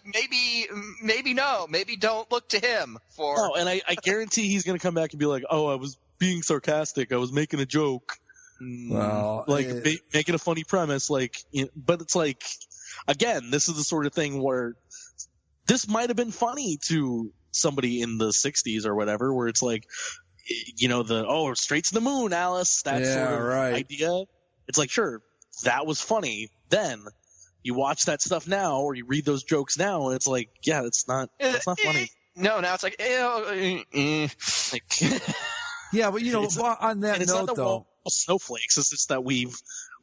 F: maybe no. Maybe don't look to him for.
D: No, and I guarantee he's going to come back and be like, oh, I was being sarcastic. I was making a joke.
E: Well,
D: making a funny premise. But it's like, again, this is the sort of thing where this might have been funny to somebody in the 60s or whatever, where it's like, straight to the moon, Alice. That sort of idea. It's like, sure, that was funny then. You watch that stuff now, or you read those jokes now, and it's like, yeah, it's not funny.
F: No, now it's like,
E: yeah, but on that note, though,
D: snowflakes. It's just that we've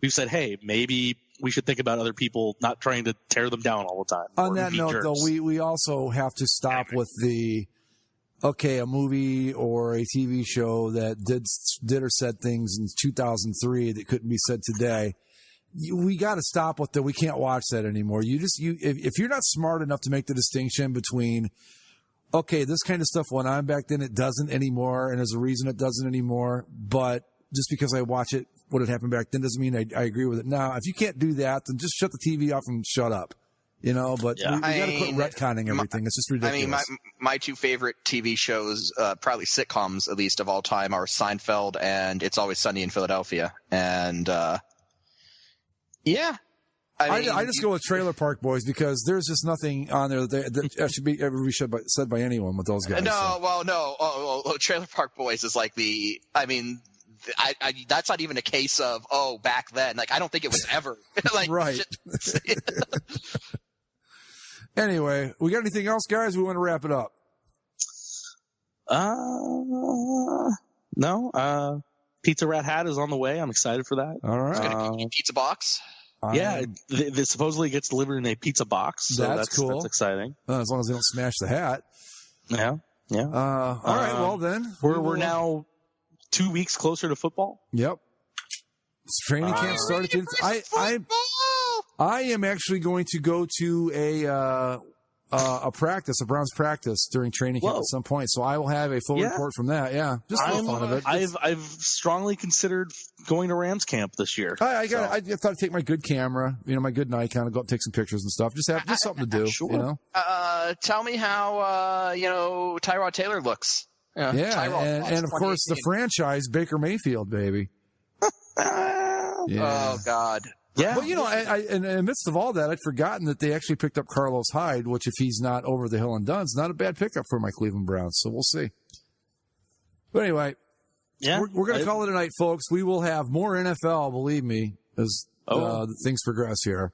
D: said, hey, maybe we should think about other people, not trying to tear them down all the time.
E: On that note, though, we also have to stop with a movie or a TV show that did or said things in 2003 that couldn't be said today. We got to stop with that. We can't watch that anymore. If you're not smart enough to make the distinction between, okay, this kind of stuff went on back then, it doesn't anymore, and there's a reason it doesn't anymore, but just because I watch it, what had happened back then doesn't mean I agree with it now. If you can't do that, then just shut the TV off and shut up. you know, but we got to quit retconning everything. It's just ridiculous.
F: I mean, my two favorite TV shows, probably sitcoms at least of all time, are Seinfeld and It's Always Sunny in Philadelphia. And yeah.
E: I just go with Trailer Park Boys because there's just nothing on there that should be ever be said by anyone with those guys.
F: No, well, no. Trailer Park Boys is like that's not even a case of, back then. Like, I don't think it was ever. Like,
E: right. Anyway, we got anything else, guys? We want to wrap it up.
D: No. Pizza Rat hat is on the way. I'm excited for that.
E: All right.
F: It's going to be a pizza box.
D: Yeah, this supposedly gets delivered in a pizza box. So that's cool. That's exciting.
E: As long as they don't smash the hat.
D: Yeah.
E: All right. Well, then
D: we're now 2 weeks closer to football.
E: Yep. Training camp started. I am actually going to go to a practice, a Browns practice during training camp at some point. So I will have a full report from that. Yeah, just for the fun of it.
D: I've strongly considered going to Rams camp this year.
E: I thought I'd take my good camera, my good Nikon, and go up and take some pictures and stuff. Just something to do.
D: Sure.
F: Tell me how Tyrod Taylor looks.
E: Yeah, and of course the franchise Baker Mayfield, baby.
F: Oh God.
E: Yeah. Well, in the midst of all that, I'd forgotten that they actually picked up Carlos Hyde, which, if he's not over the hill and done, is not a bad pickup for my Cleveland Browns. So we'll see. But anyway, we're going to call it a night, folks. We will have more NFL, believe me, as things progress here.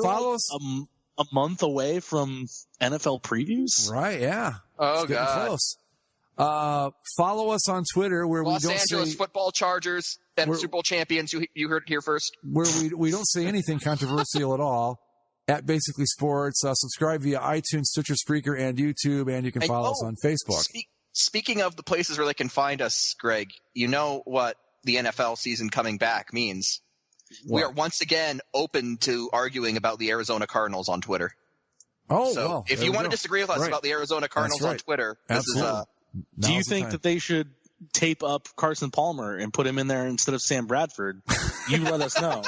D: Follow us a month away from NFL previews.
E: Right? Yeah.
F: Oh,
E: it's getting
F: God.
E: Close. Follow us on Twitter where
F: Los
E: we don't
F: Angeles football Chargers, them Super Bowl champions. You heard it here first.
E: Where we don't say anything controversial at all. At Basically Sports, subscribe via iTunes, Stitcher, Spreaker, and YouTube, and you can follow us on Facebook.
F: Speaking of the places where they can find us, Greg, you know what the NFL season coming back means. What? We are once again open to arguing about the Arizona Cardinals on Twitter.
E: So
F: if you want to disagree with us about the Arizona Cardinals on Twitter, this is
D: do you think that they should tape up Carson Palmer and put him in there instead of Sam Bradford? You let us know.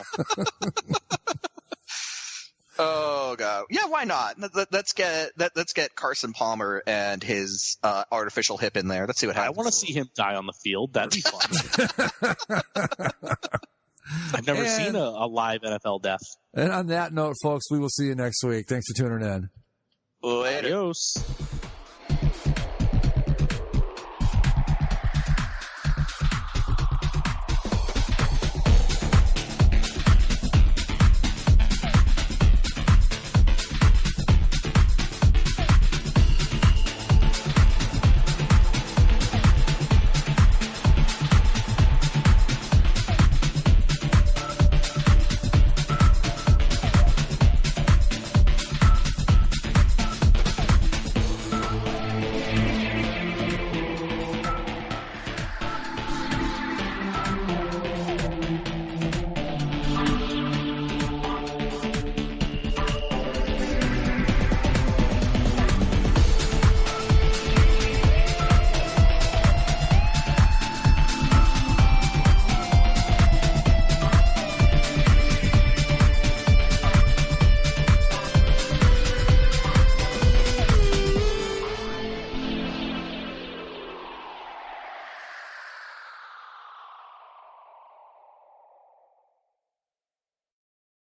F: Oh God, yeah, why not? Let's get Carson Palmer and his artificial hip in there. Let's see what happens.
D: I want to see him die on the field. That'd be fun. I've never seen a live NFL death.
E: And on that note, folks, we will see you next week. Thanks for tuning in.
F: Later.
D: Adios.